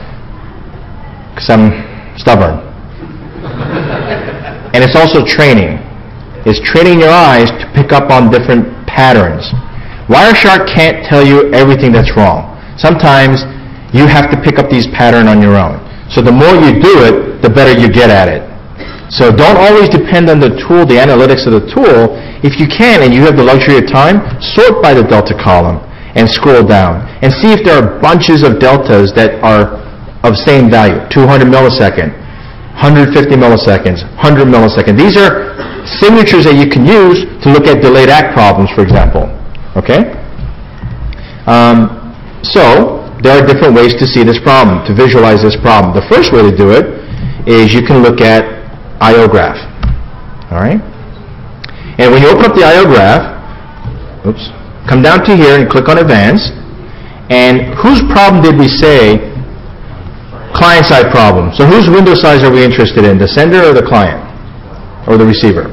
Because I'm stubborn. And it's also training. It's training your eyes to pick up on different patterns. Wireshark can't tell you everything that's wrong. Sometimes you have to pick up these patterns on your own. So the more you do it, the better you get at it. So don't always depend on the tool, the analytics of the tool. If you can, and you have the luxury of time, sort by the delta column and scroll down and see if there are bunches of deltas that are of same value, 200 millisecond, 150 milliseconds, 100 milliseconds. These are signatures that you can use to look at delayed act problems, for example. Okay? So there are different ways to see this problem, to visualize this problem. The first way to do it is you can look at I/O graph. All right? And when you open up the I/O graph, come down to here and click on Advanced. And whose problem did we say? Client-side problem. So whose window size are we interested in? The sender or the client? Or the receiver?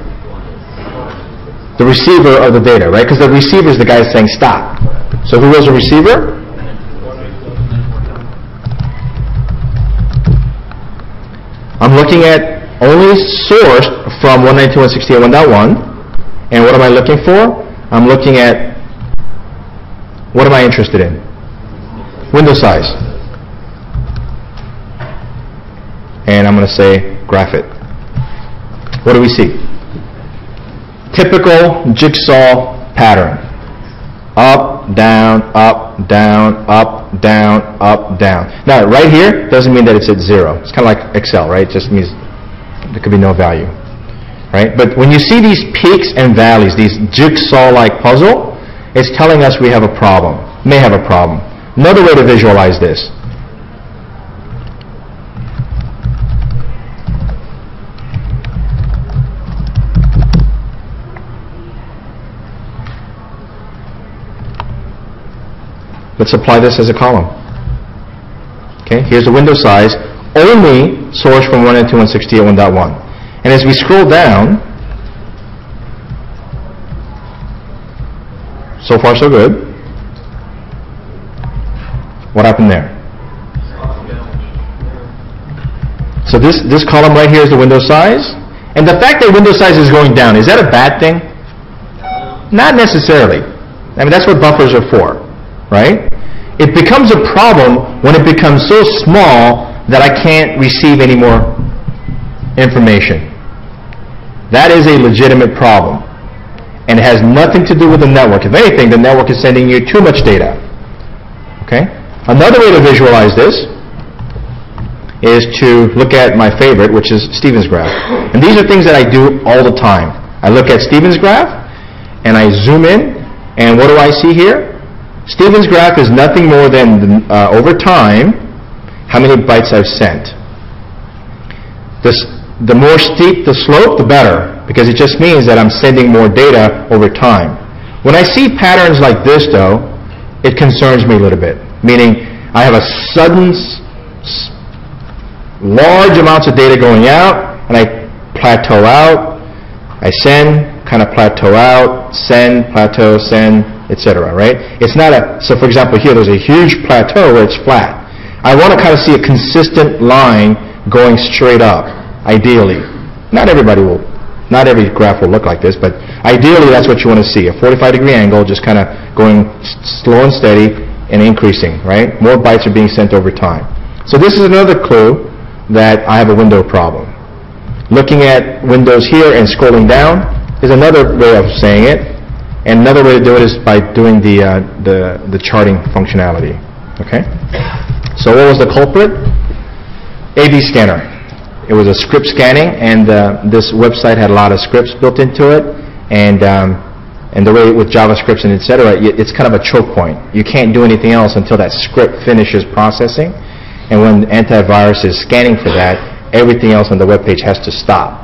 The receiver of the data, right? Because the receiver is the guy saying stop. So who was the receiver? I'm looking at only sourced from 192.168.1.1. And what am I looking for? I'm looking at, what am I interested in? Window size. And I'm going to say graph it. What do we see? Typical jigsaw pattern. Up, down, up, down, up, down, up, down. Now, right here doesn't mean that it's at 0. It's kind of like Excel, right? It just means there could be no value, right? But when you see these peaks and valleys, these jigsaw-like puzzle, it's telling us we have a problem, may have a problem. Another way to visualize this. Let's apply this as a column. Okay, here's the window size, only sourced from 192.168.1.1. And as we scroll down, so far so good. What happened there? So this column right here is the window size. And the fact that window size is going down, is that a bad thing? Not necessarily. I mean, that's what buffers are for. Right? It becomes a problem when it becomes so small that I can't receive any more information. That is a legitimate problem. And it has nothing to do with the network. If anything, the network is sending you too much data. Okay? Another way to visualize this is to look at my favorite, which is Stevens graph. And these are things that I do all the time. I look at Stevens graph, and I zoom in, and what do I see here? Stevens graph is nothing more than, over time, how many bytes I've sent. The more steep the slope, the better, because it just means that I'm sending more data over time. When I see patterns like this, though, it concerns me a little bit, meaning I have a sudden, large amounts of data going out, and I plateau out, I send, kind of plateau out, send, plateau, send, etc. Right? It's not a, so for example here there's a huge plateau where it's flat. I want to kind of see a consistent line going straight up, ideally. Not every graph will look like this, but ideally that's what you want to see, a 45-degree angle just kind of going slow and steady and increasing, right? More bytes are being sent over time. So this is another clue that I have a window problem. Looking at windows here and scrolling down is another way of saying it. And another way to do it is by doing the charting functionality. Okay? So what was the culprit? AV scanner. It was a script scanning, and this website had a lot of scripts built into it. And the way with JavaScripts and etc., it's kind of a choke point. You can't do anything else until that script finishes processing. And when antivirus is scanning for that, everything else on the web page has to stop.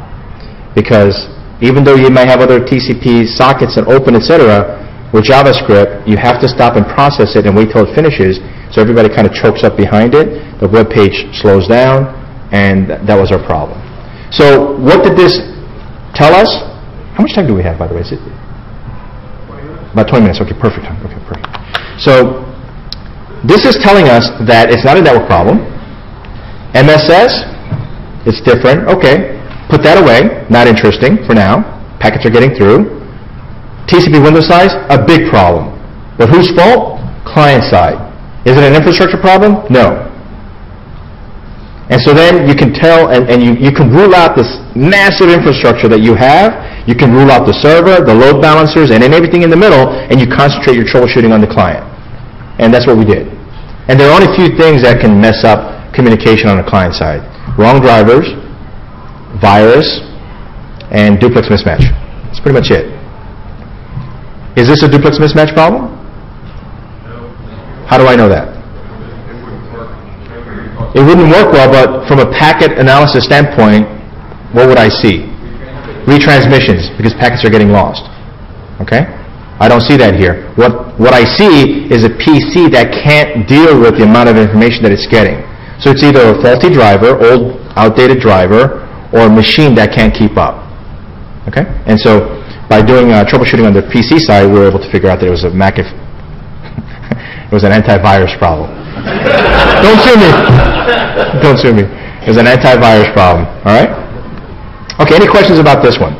Because even though you might have other TCP sockets and open, etc., with JavaScript, you have to stop and process it and wait till it finishes, so everybody kind of chokes up behind it, the web page slows down, and that was our problem. So what did this tell us? How much time do we have, by the way? Is it about 20 minutes? Okay, perfect time. Okay, perfect. So this is telling us that it's not a network problem. MSS, it's different. Okay, put that away. Not interesting for now. Packets are getting through. TCP window size, a big problem. But whose fault? Client side. Is it an infrastructure problem? No. And so then you can tell, and you can rule out this massive infrastructure that you have. You can rule out the server, the load balancers, and then everything in the middle, and you concentrate your troubleshooting on the client. And that's what we did. And there are only a few things that can mess up communication on the client side. Wrong drivers, virus, and duplex mismatch. That's pretty much it. Is this a duplex mismatch problem? How do I know that? It wouldn't work well, but from a packet analysis standpoint, what would I see? Retransmissions, because packets are getting lost. Okay? I don't see that here. What I see is a PC that can't deal with the amount of information that it's getting. So it's either a faulty driver, old, outdated driver, or a machine that can't keep up. Okay? And so by doing troubleshooting on the PC side, we were able to figure out that it was a it was an antivirus problem. Don't sue me. Don't sue me. It was an antivirus problem. All right? Okay, any questions about this one?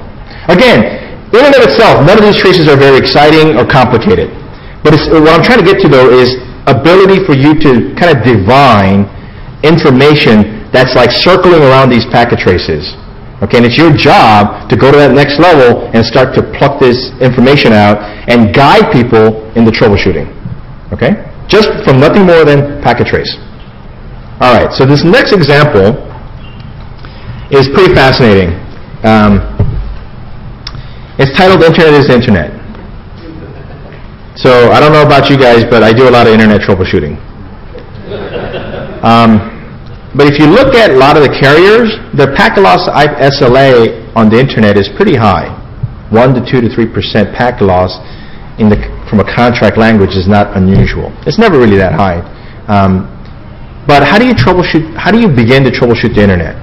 Again, in and of itself, none of these traces are very exciting or complicated. But what I'm trying to get to, though, is ability for you to kind of divine information that's like circling around these packet traces. Okay, and it's your job to go to that next level and start to pluck this information out and guide people in the troubleshooting. Okay? Just from nothing more than packet trace. All right, so this next example is pretty fascinating. It's titled Internet is the Internet. So I don't know about you guys, but I do a lot of internet troubleshooting. But if you look at a lot of the carriers, their packet loss SLA on the internet is pretty high. 1 to 2 to 3% packet loss from a contract language is not unusual. It's never really that high. But how do you troubleshoot? How do you begin to troubleshoot the internet?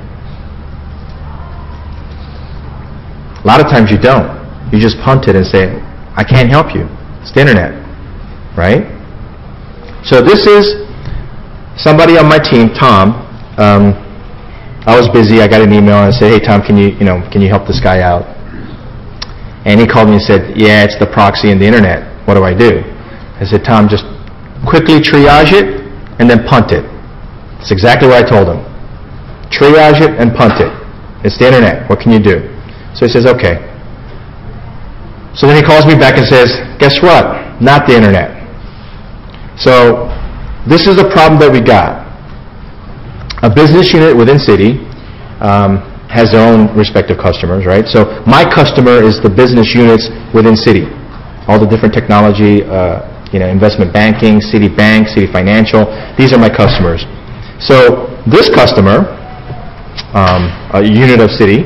A lot of times you don't. You just punt it and say, I can't help you. It's the internet, right? So this is somebody on my team, Tom. I was busy. I got an email and I said, hey Tom, can you help this guy out? And he called me and said, yeah, it's the proxy and the internet. What do I do? I said, Tom, just quickly triage it and then punt it. That's exactly what I told him. Triage it and punt it. It's the internet. What can you do? So he says, okay. So then he calls me back and says, guess what? Not the internet. So this is a problem that we got. A business unit within Citi has their own respective customers, right? So my customer is the business units within Citi. All the different technology, investment banking, Citibank, Citi Financial. These are my customers. So this customer, a unit of Citi,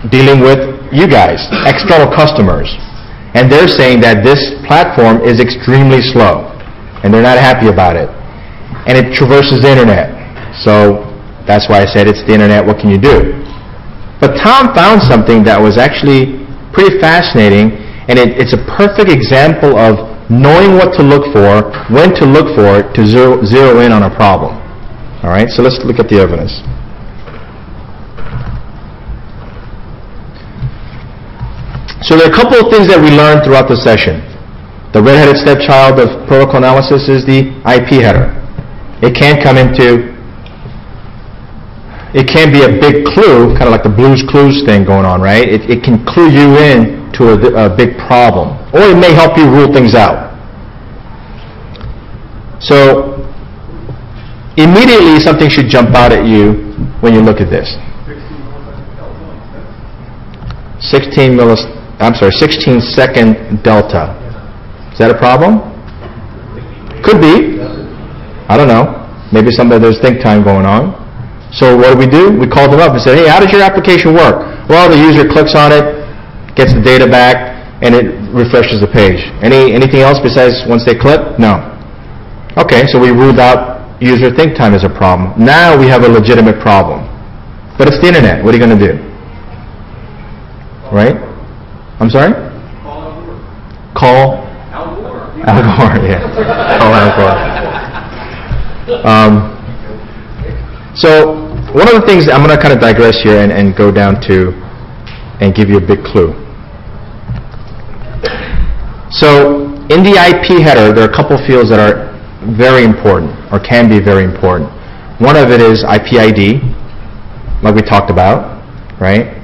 dealing with you guys, external customers. And they're saying that this platform is extremely slow. And they're not happy about it. And it traverses the internet. So that's why I said it's the internet, what can you do? But Tom found something that was actually pretty fascinating, and it's a perfect example of knowing what to look for, when to look for it, to zero in on a problem. All right, so let's look at the evidence. So there are a couple of things that we learned throughout the session. The red-headed stepchild of protocol analysis is the IP header. It can come into it can be a big clue, kind of like the Blue's Clues thing going on, right? It can clue you in to a big problem, or it may help you rule things out. So immediately something should jump out at you when you look at this. 16 second delta. Is that a problem? Could be. I don't know. Maybe there's think time going on. So what do? We called them up and said, hey, how does your application work? Well, the user clicks on it, gets the data back, and it refreshes the page. Anything else besides once they click? No. Okay, so we ruled out user think time as a problem. Now we have a legitimate problem. But it's the internet. What are you going to do? Right? I'm sorry? Call Al Gore. Al Gore, yeah. Call Al Gore. So one of the things, I'm going to kind of digress here and go down to and give you a big clue. So in the IP header, there are a couple fields that are very important, or can be very important. One of it is IP ID, like we talked about, right?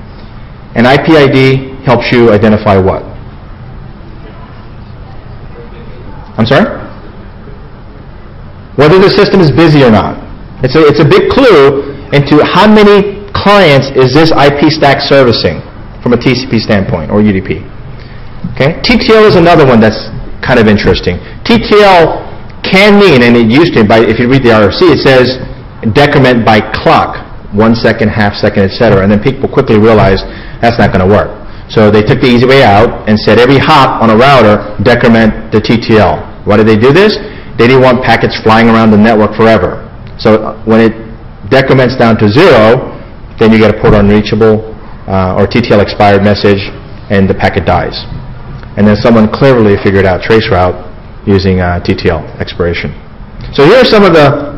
And IP ID helps you identify what? I'm sorry? Whether the system is busy or not. It's a big clue into how many clients is this IP stack servicing from a TCP standpoint, or UDP. Okay? TTL is another one that's kind of interesting. TTL can mean, and it used to, if you read the RFC, it says decrement by clock, 1 second, half second, etc. And then people quickly realized that's not going to work. So they took the easy way out and said every hop on a router decrement the TTL. Why did they do this? They didn't want packets flying around the network forever. So when it decrements down to 0, then you get a port unreachable or TTL expired message, and the packet dies. And then someone cleverly figured out traceroute using TTL expiration. So here are some of the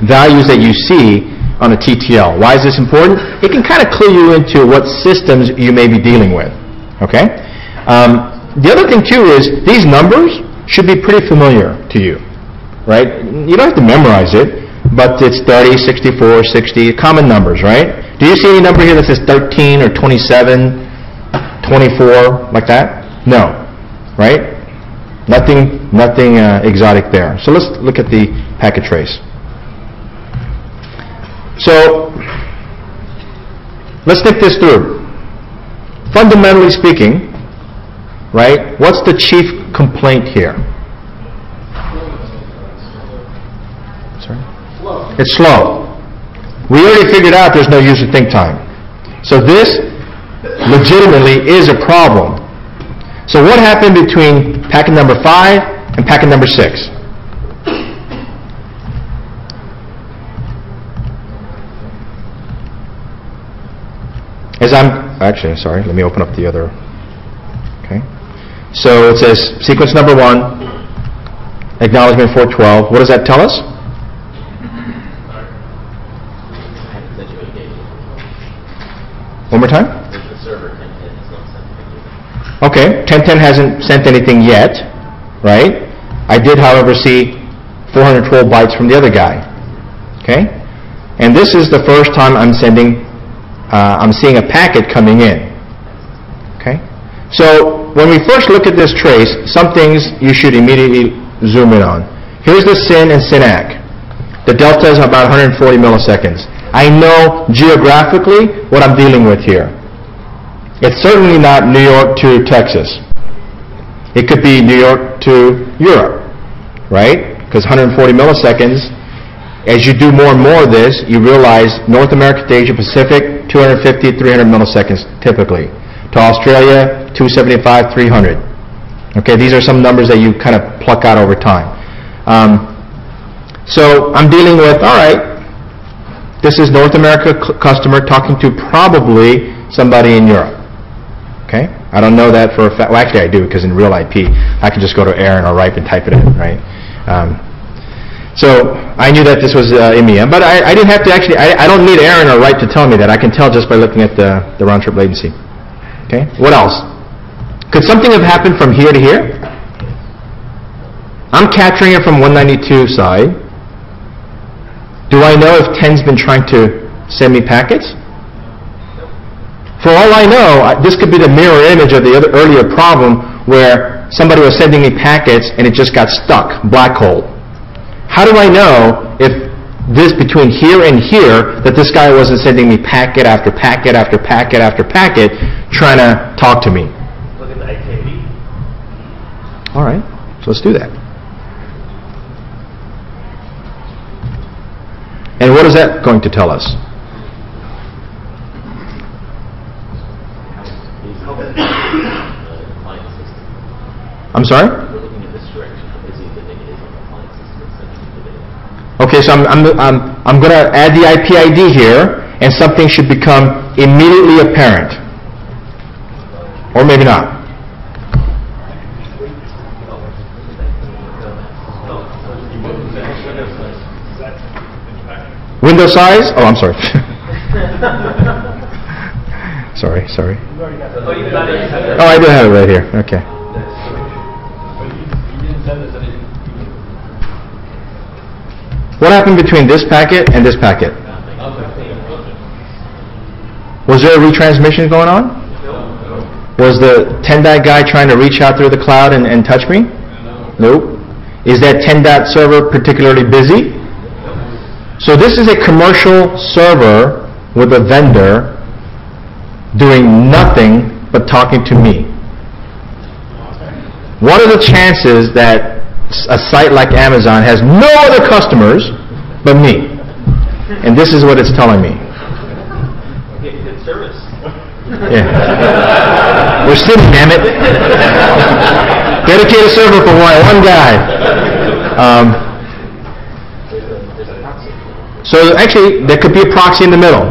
values that you see on a TTL. Why is this important? It can kind of clue you into what systems you may be dealing with. Okay? The other thing too is these numbers should be pretty familiar to you, right? You don't have to memorize it, but it's 30, 64, 60, common numbers, right? Do you see any number here that says 13 or 27, 24, like that? No, right? Nothing exotic there. So let's look at the packet trace. So let's think this through. Fundamentally speaking, right, what's the chief complaint here? Sorry? Slow. It's slow. We already figured out there's no user think time. So this legitimately is a problem. So what happened between packet number 5 and packet number 6? Sorry, let me open up the other. Okay. So it says sequence number 1, acknowledgement 412. What does that tell us? One more time? The server 1010 has not sent anything. Okay, 1010 hasn't sent anything yet, right? I did, however, see 412 bytes from the other guy. Okay? And this is the first time I'm seeing a packet coming in. Okay? So when we first look at this trace, some things you should immediately zoom in on. Here's the SYN and SYNAC. The delta is about 140 milliseconds. I know geographically what I'm dealing with here. It's certainly not New York to Texas. It could be New York to Europe, right? Because 140 milliseconds, as you do more and more of this, you realize North America to Asia Pacific, 250, 300 milliseconds typically. To Australia, 275, 300. Okay, these are some numbers that you kind of pluck out over time. So I'm dealing with, all right, this is North America customer talking to probably somebody in Europe. Okay? I don't know that for a fact. Well, actually I do, because in real IP, I can just go to Aaron or Ripe and type it in, right? So I knew that this was EMEA, but I didn't have to actually, I don't need Aaron or Ripe to tell me that. I can tell just by looking at the round-trip latency. Okay? What else? Could something have happened from here to here? I'm capturing it from 192 side. Do I know if 10's been trying to send me packets? For all I know, this could be the mirror image of the earlier problem where somebody was sending me packets and it just got stuck, black hole. How do I know if this between here and here that this guy wasn't sending me packet after packet after packet after packet trying to talk to me? Look at the IP. All right, so let's do that. And what is that going to tell us? I'm sorry? We're looking in this direction. How busy the thing is on the client system sending the data. Okay, so I'm going to add the IP ID here, and something should become immediately apparent. Or maybe not. Window size? Oh, I'm sorry. sorry. Oh, I do have it right here. Okay. What happened between this packet and this packet? Was there a retransmission going on? Was the 10-dot guy trying to reach out through the cloud and touch me? Nope. Is that 10-dot server particularly busy? So this is a commercial server with a vendor doing nothing but talking to me. What are the chances that a site like Amazon has no other customers but me? And this is what it's telling me. Good service. Yeah. We're sitting, damn it. Dedicated server for one guy. So actually, there could be a proxy in the middle,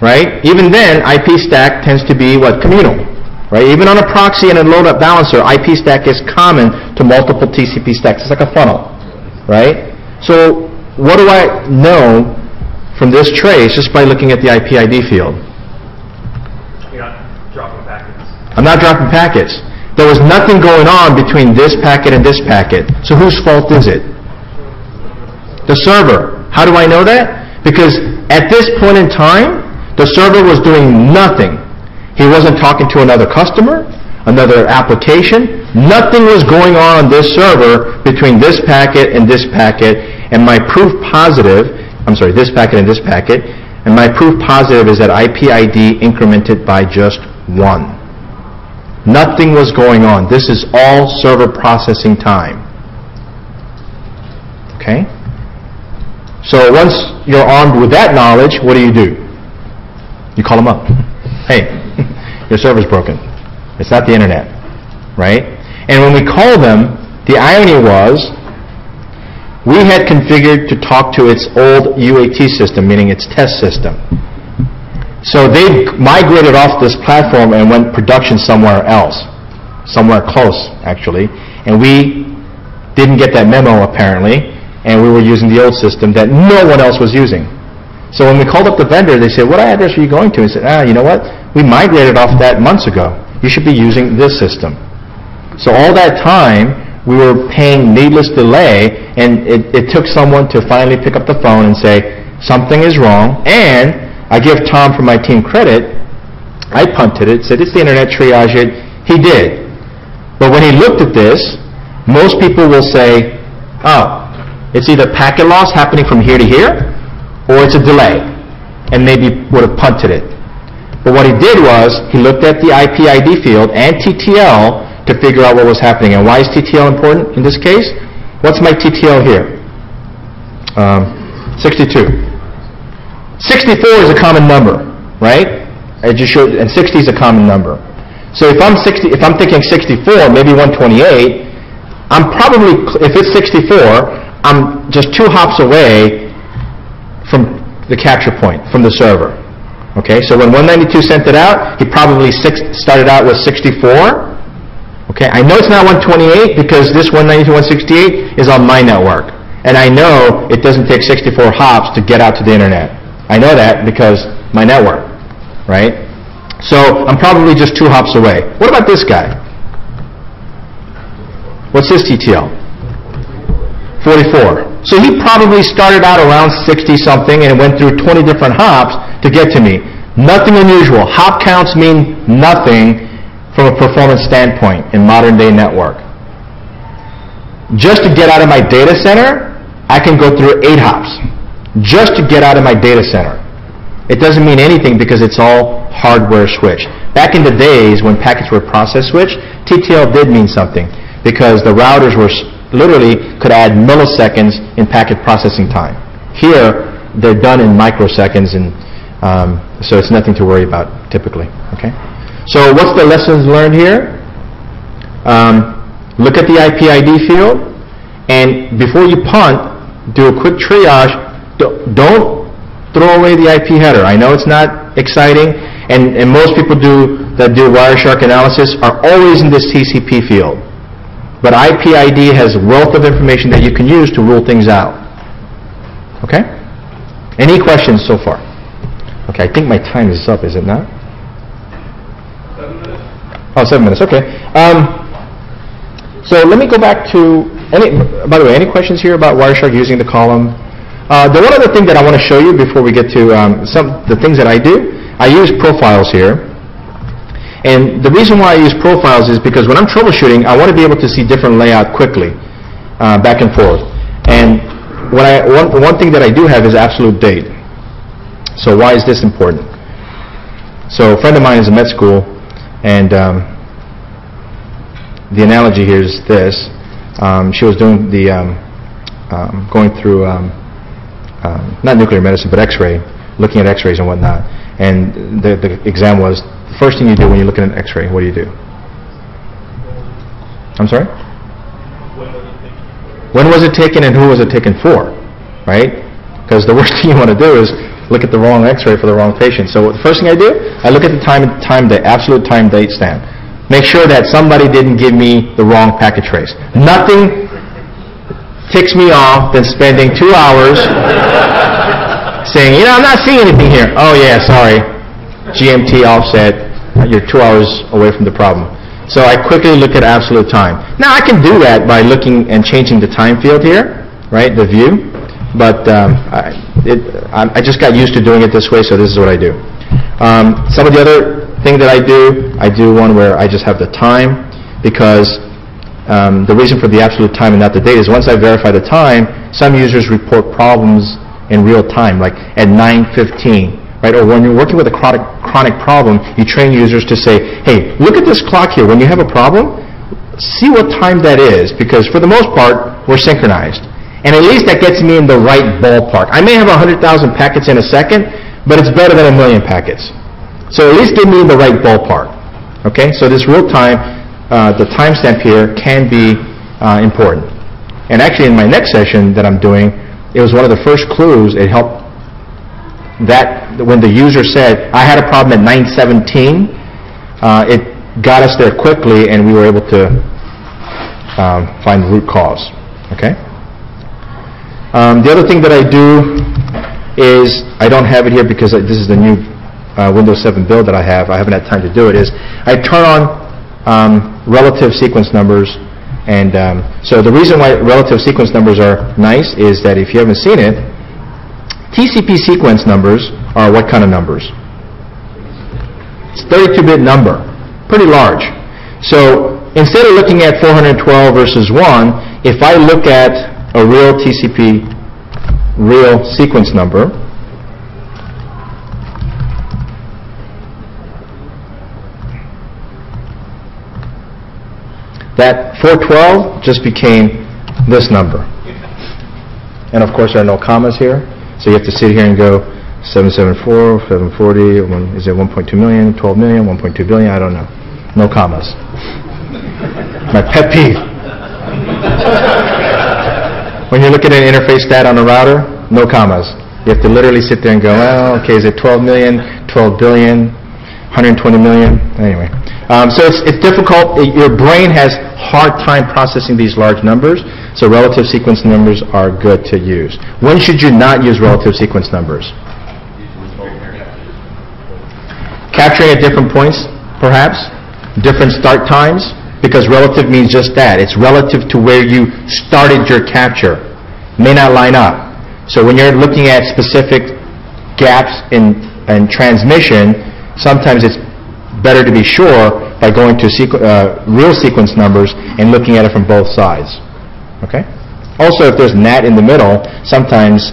right? Even then, IP stack tends to be what? Communal, right? Even on a proxy and a load up balancer, IP stack is common to multiple TCP stacks. It's like a funnel, right? So what do I know from this trace just by looking at the IP ID field? You're not dropping packets. I'm not dropping packets. There was nothing going on between this packet and this packet. So whose fault is it? The server. How do I know that? Because at this point in time, the server was doing nothing. He wasn't talking to another customer, another application. Nothing was going on this server between this packet and this packet. And my proof positive, this packet and this packet, and my proof positive is that IP ID incremented by just 1. Nothing was going on. This is all server processing time. Okay? So once you're armed with that knowledge, what do? You call them up. Hey, your server's broken. It's not the internet, right? And when we call them, the irony was we had configured to talk to its old UAT system, meaning its test system. So they migrated off this platform and went production somewhere else, somewhere close, actually. And we didn't get that memo, apparently. And we were using the old system that no one else was using. So when we called up the vendor, they said, what address are you going to? He said, you know what? We migrated off that months ago. You should be using this system. So all that time, we were paying needless delay, and it took someone to finally pick up the phone and say, something is wrong. And I give Tom from my team credit. I punted it, said, it's the internet, triage it. He did. But when he looked at this, most people will say, oh, it's either packet loss happening from here to here, or it's a delay, and maybe would have punted it. But what he did was, he looked at the IP ID field and TTL to figure out what was happening. And why is TTL important in this case? What's my TTL here? 62. 64 is a common number, right? I just showed, and 60 is a common number. So if I'm thinking 64, maybe 128, I'm probably, if it's 64, I'm just 2 hops away from the capture point, from the server. Okay, so when 192 sent it out, he probably started out with 64. Okay, I know it's not 128 because this 192, 168 is on my network. And I know it doesn't take 64 hops to get out to the internet. I know that because my network, right? So I'm probably just 2 hops away. What about this guy? What's his TTL? 44. So he probably started out around 60 something and went through 20 different hops to get to me. Nothing unusual. Hop counts mean nothing from a performance standpoint in modern day network. Just to get out of my data center, I can go through 8 hops. Just to get out of my data center. It doesn't mean anything because it's all hardware switch. Back in the days when packets were process switched, TTL did mean something because the routers were literally could add milliseconds in packet processing time. Here, they're done in microseconds, and so it's nothing to worry about typically. Okay. So what's the lessons learned here? Look at the IP ID field, and before you punt, do a quick triage. Don't throw away the IP header. I know it's not exciting, and most people that do Wireshark analysis are always in this TCP field. But IP ID has a wealth of information that you can use to rule things out. Okay? Any questions so far? Okay, I think my time is up, is it not? 7 minutes. Oh, 7 minutes, okay. So let me go back to, by the way, any questions here about Wireshark using the column? The one other thing that I want to show you before we get to the things that I do, I use profiles here. And the reason why I use profiles is because when I'm troubleshooting, I want to be able to see different layout quickly, back and forth. And one thing that I do have is absolute date. So why is this important? So a friend of mine is in med school, and the analogy here is this. She was doing going through not nuclear medicine, but X-ray, looking at X-rays and whatnot. And the exam was, the first thing you do when you're looking at an X-ray, what do you do? I'm sorry? When was it taken and who was it taken for? Right? Because the worst thing you want to do is look at the wrong X-ray for the wrong patient. So the first thing I do, I look at the absolute time date stamp. Make sure that somebody didn't give me the wrong packet trace. Nothing ticks me off than spending 2 hours saying, I'm not seeing anything here. Oh yeah, sorry. GMT offset. You're 2 hours away from the problem. So I quickly look at absolute time. Now I can do that by looking and changing the time field here, right, the view. But I just got used to doing it this way, so this is what I do. Some of the other thing that I do one where I just have the time, because the reason for the absolute time and not the date is once I verify the time, some users report problems in real time, like at 9:15. Right? Or when you're working with a chronic problem, you train users to say, hey, look at this clock here. When you have a problem, see what time that is, because for the most part, we're synchronized. And at least that gets me in the right ballpark. I may have 100,000 packets in a second, but it's better than 1,000,000 packets. So at least get me in the right ballpark. Okay? So this real time, the timestamp here can be important. And actually in my next session that I'm doing, it was one of the first clues. It helped that when the user said, I had a problem at 9:17, it got us there quickly and we were able to find the root cause. Okay? The other thing that I do is, I don't have it here because this is the new Windows 7 build that I have. I haven't had time to do it, is I turn on relative sequence numbers. And so the reason why relative sequence numbers are nice is that if you haven't seen it, TCP sequence numbers are what kind of numbers? It's 32-bit number, pretty large. So instead of looking at 412 versus 1, if I look at a real TCP, real sequence number, that 412 just became this number. And of course there are no commas here. So you have to sit here and go 774, 740, is it 1.2 million, 12 million, 1.2 billion? I don't know. No commas. My pet peeve. When you look at an interface stat on a router, no commas. You have to literally sit there and go, well, okay, is it 12 million, 12 billion, 120 million? Anyway. So it's difficult. Your brain has hard time processing these large numbers, so relative sequence numbers are good to use. When should you not use relative sequence numbers? Capturing at different points, perhaps. Different start times, because relative means just that. It's relative to where you started your capture. May not line up. So when you're looking at specific gaps in and transmission, sometimes it's better to be sure by going to real sequence numbers and looking at it from both sides. Okay? Also, if there's NAT in the middle, sometimes,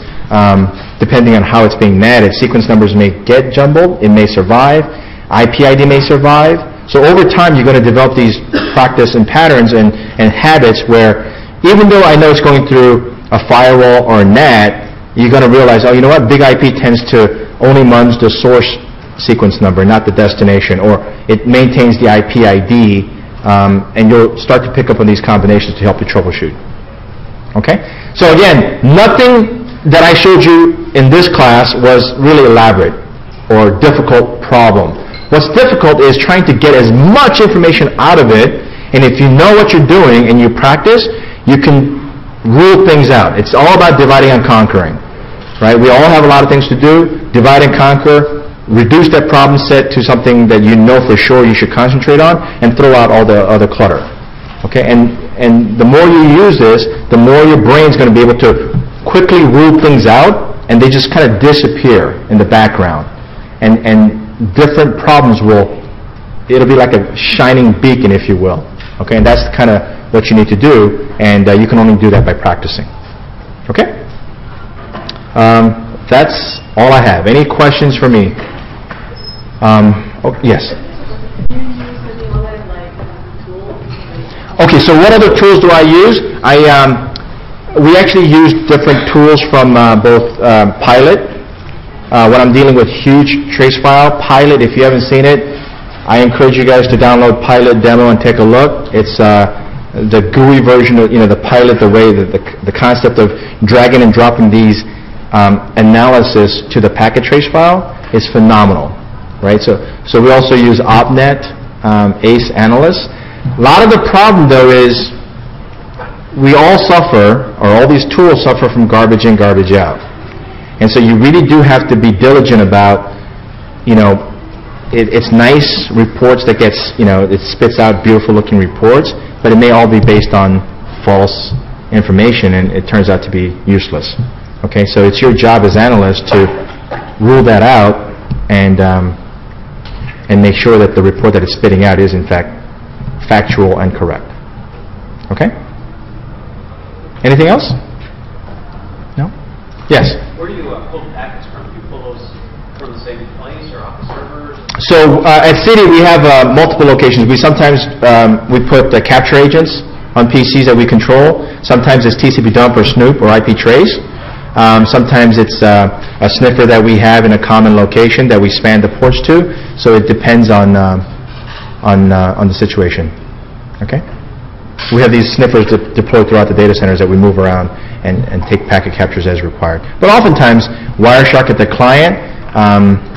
depending on how it's being NATed, sequence numbers may get jumbled, it may survive, IP ID may survive. So over time, you're going to develop these practice and patterns and habits where, even though I know it's going through a firewall or a NAT, you're going to realize, oh, you know what, big IP tends to only munge the source sequence number, not the destination, or it maintains the IP ID, and you'll start to pick up on these combinations to help you troubleshoot. Okay? So again, nothing that I showed you in this class was really elaborate or difficult problem. What's difficult is trying to get as much information out of it, and if you know what you're doing and you practice, you can rule things out. It's all about dividing and conquering. Right? We all have a lot of things to do. Divide and conquer. Reduce that problem set to something that you know for sure you should concentrate on, and throw out all the other clutter. Okay? And the more you use this, the more your brain's going to be able to quickly rule things out, and they just kind of disappear in the background. And different problems it'll be like a shining beacon, if you will. Okay? And that's kind of what you need to do, and you can only do that by practicing. Okay? That's all I have. Any questions for me? Yes? Okay, so what other tools do I use? We actually use different tools from both Pilot. When I'm dealing with huge trace file, Pilot, if you haven't seen it, I encourage you guys to download Pilot demo and take a look. It's the GUI version of the Pilot, the way that the concept of dragging and dropping these analysis to the packet trace file is phenomenal, right? So we also use OpNet, ACE Analyst. A lot of the problem, though, is we all suffer, or all these tools suffer from garbage in, garbage out. And so you really do have to be diligent about, it's nice reports that it spits out beautiful looking reports, but it may all be based on false information, and it turns out to be useless. Okay, so it's your job as analysts to rule that out and make sure that the report that it's spitting out is in fact factual and correct. Okay? Anything else? No? Yes? Where do you pull packets from? Do you pull those from the same place or off the servers? So at City we have multiple locations. We sometimes we put capture agents on PCs that we control. Sometimes it's TCP dump or snoop or IP trace. Sometimes it's a sniffer that we have in a common location that we span the ports to. So it depends on the situation. Okay. We have these sniffers deployed throughout the data centers that we move around and take packet captures as required. But oftentimes, Wireshark at the client,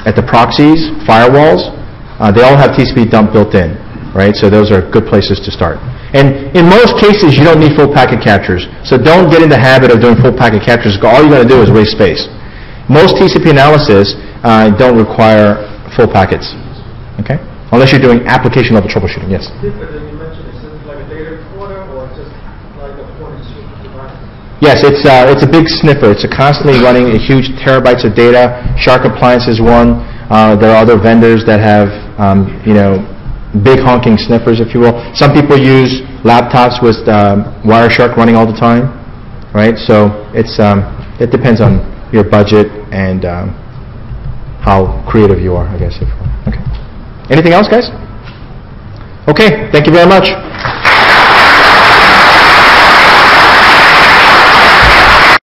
at the proxies, firewalls, they all have TCP dump built in, right? So those are good places to start. And in most cases, you don't need full packet captures. So don't get in the habit of doing full packet captures. All you're going to do is waste space. Most TCP analysis don't require full packets, okay? Unless you're doing application level troubleshooting. Yes? Yes, it's a big sniffer. It's constantly running a huge terabytes of data. Shark Appliance is one. There are other vendors that have, big honking sniffers, if you will. Some people use laptops with Wireshark running all the time, right? So it depends on your budget and how creative you are, I guess. Okay. Anything else, guys? Okay. Thank you very much.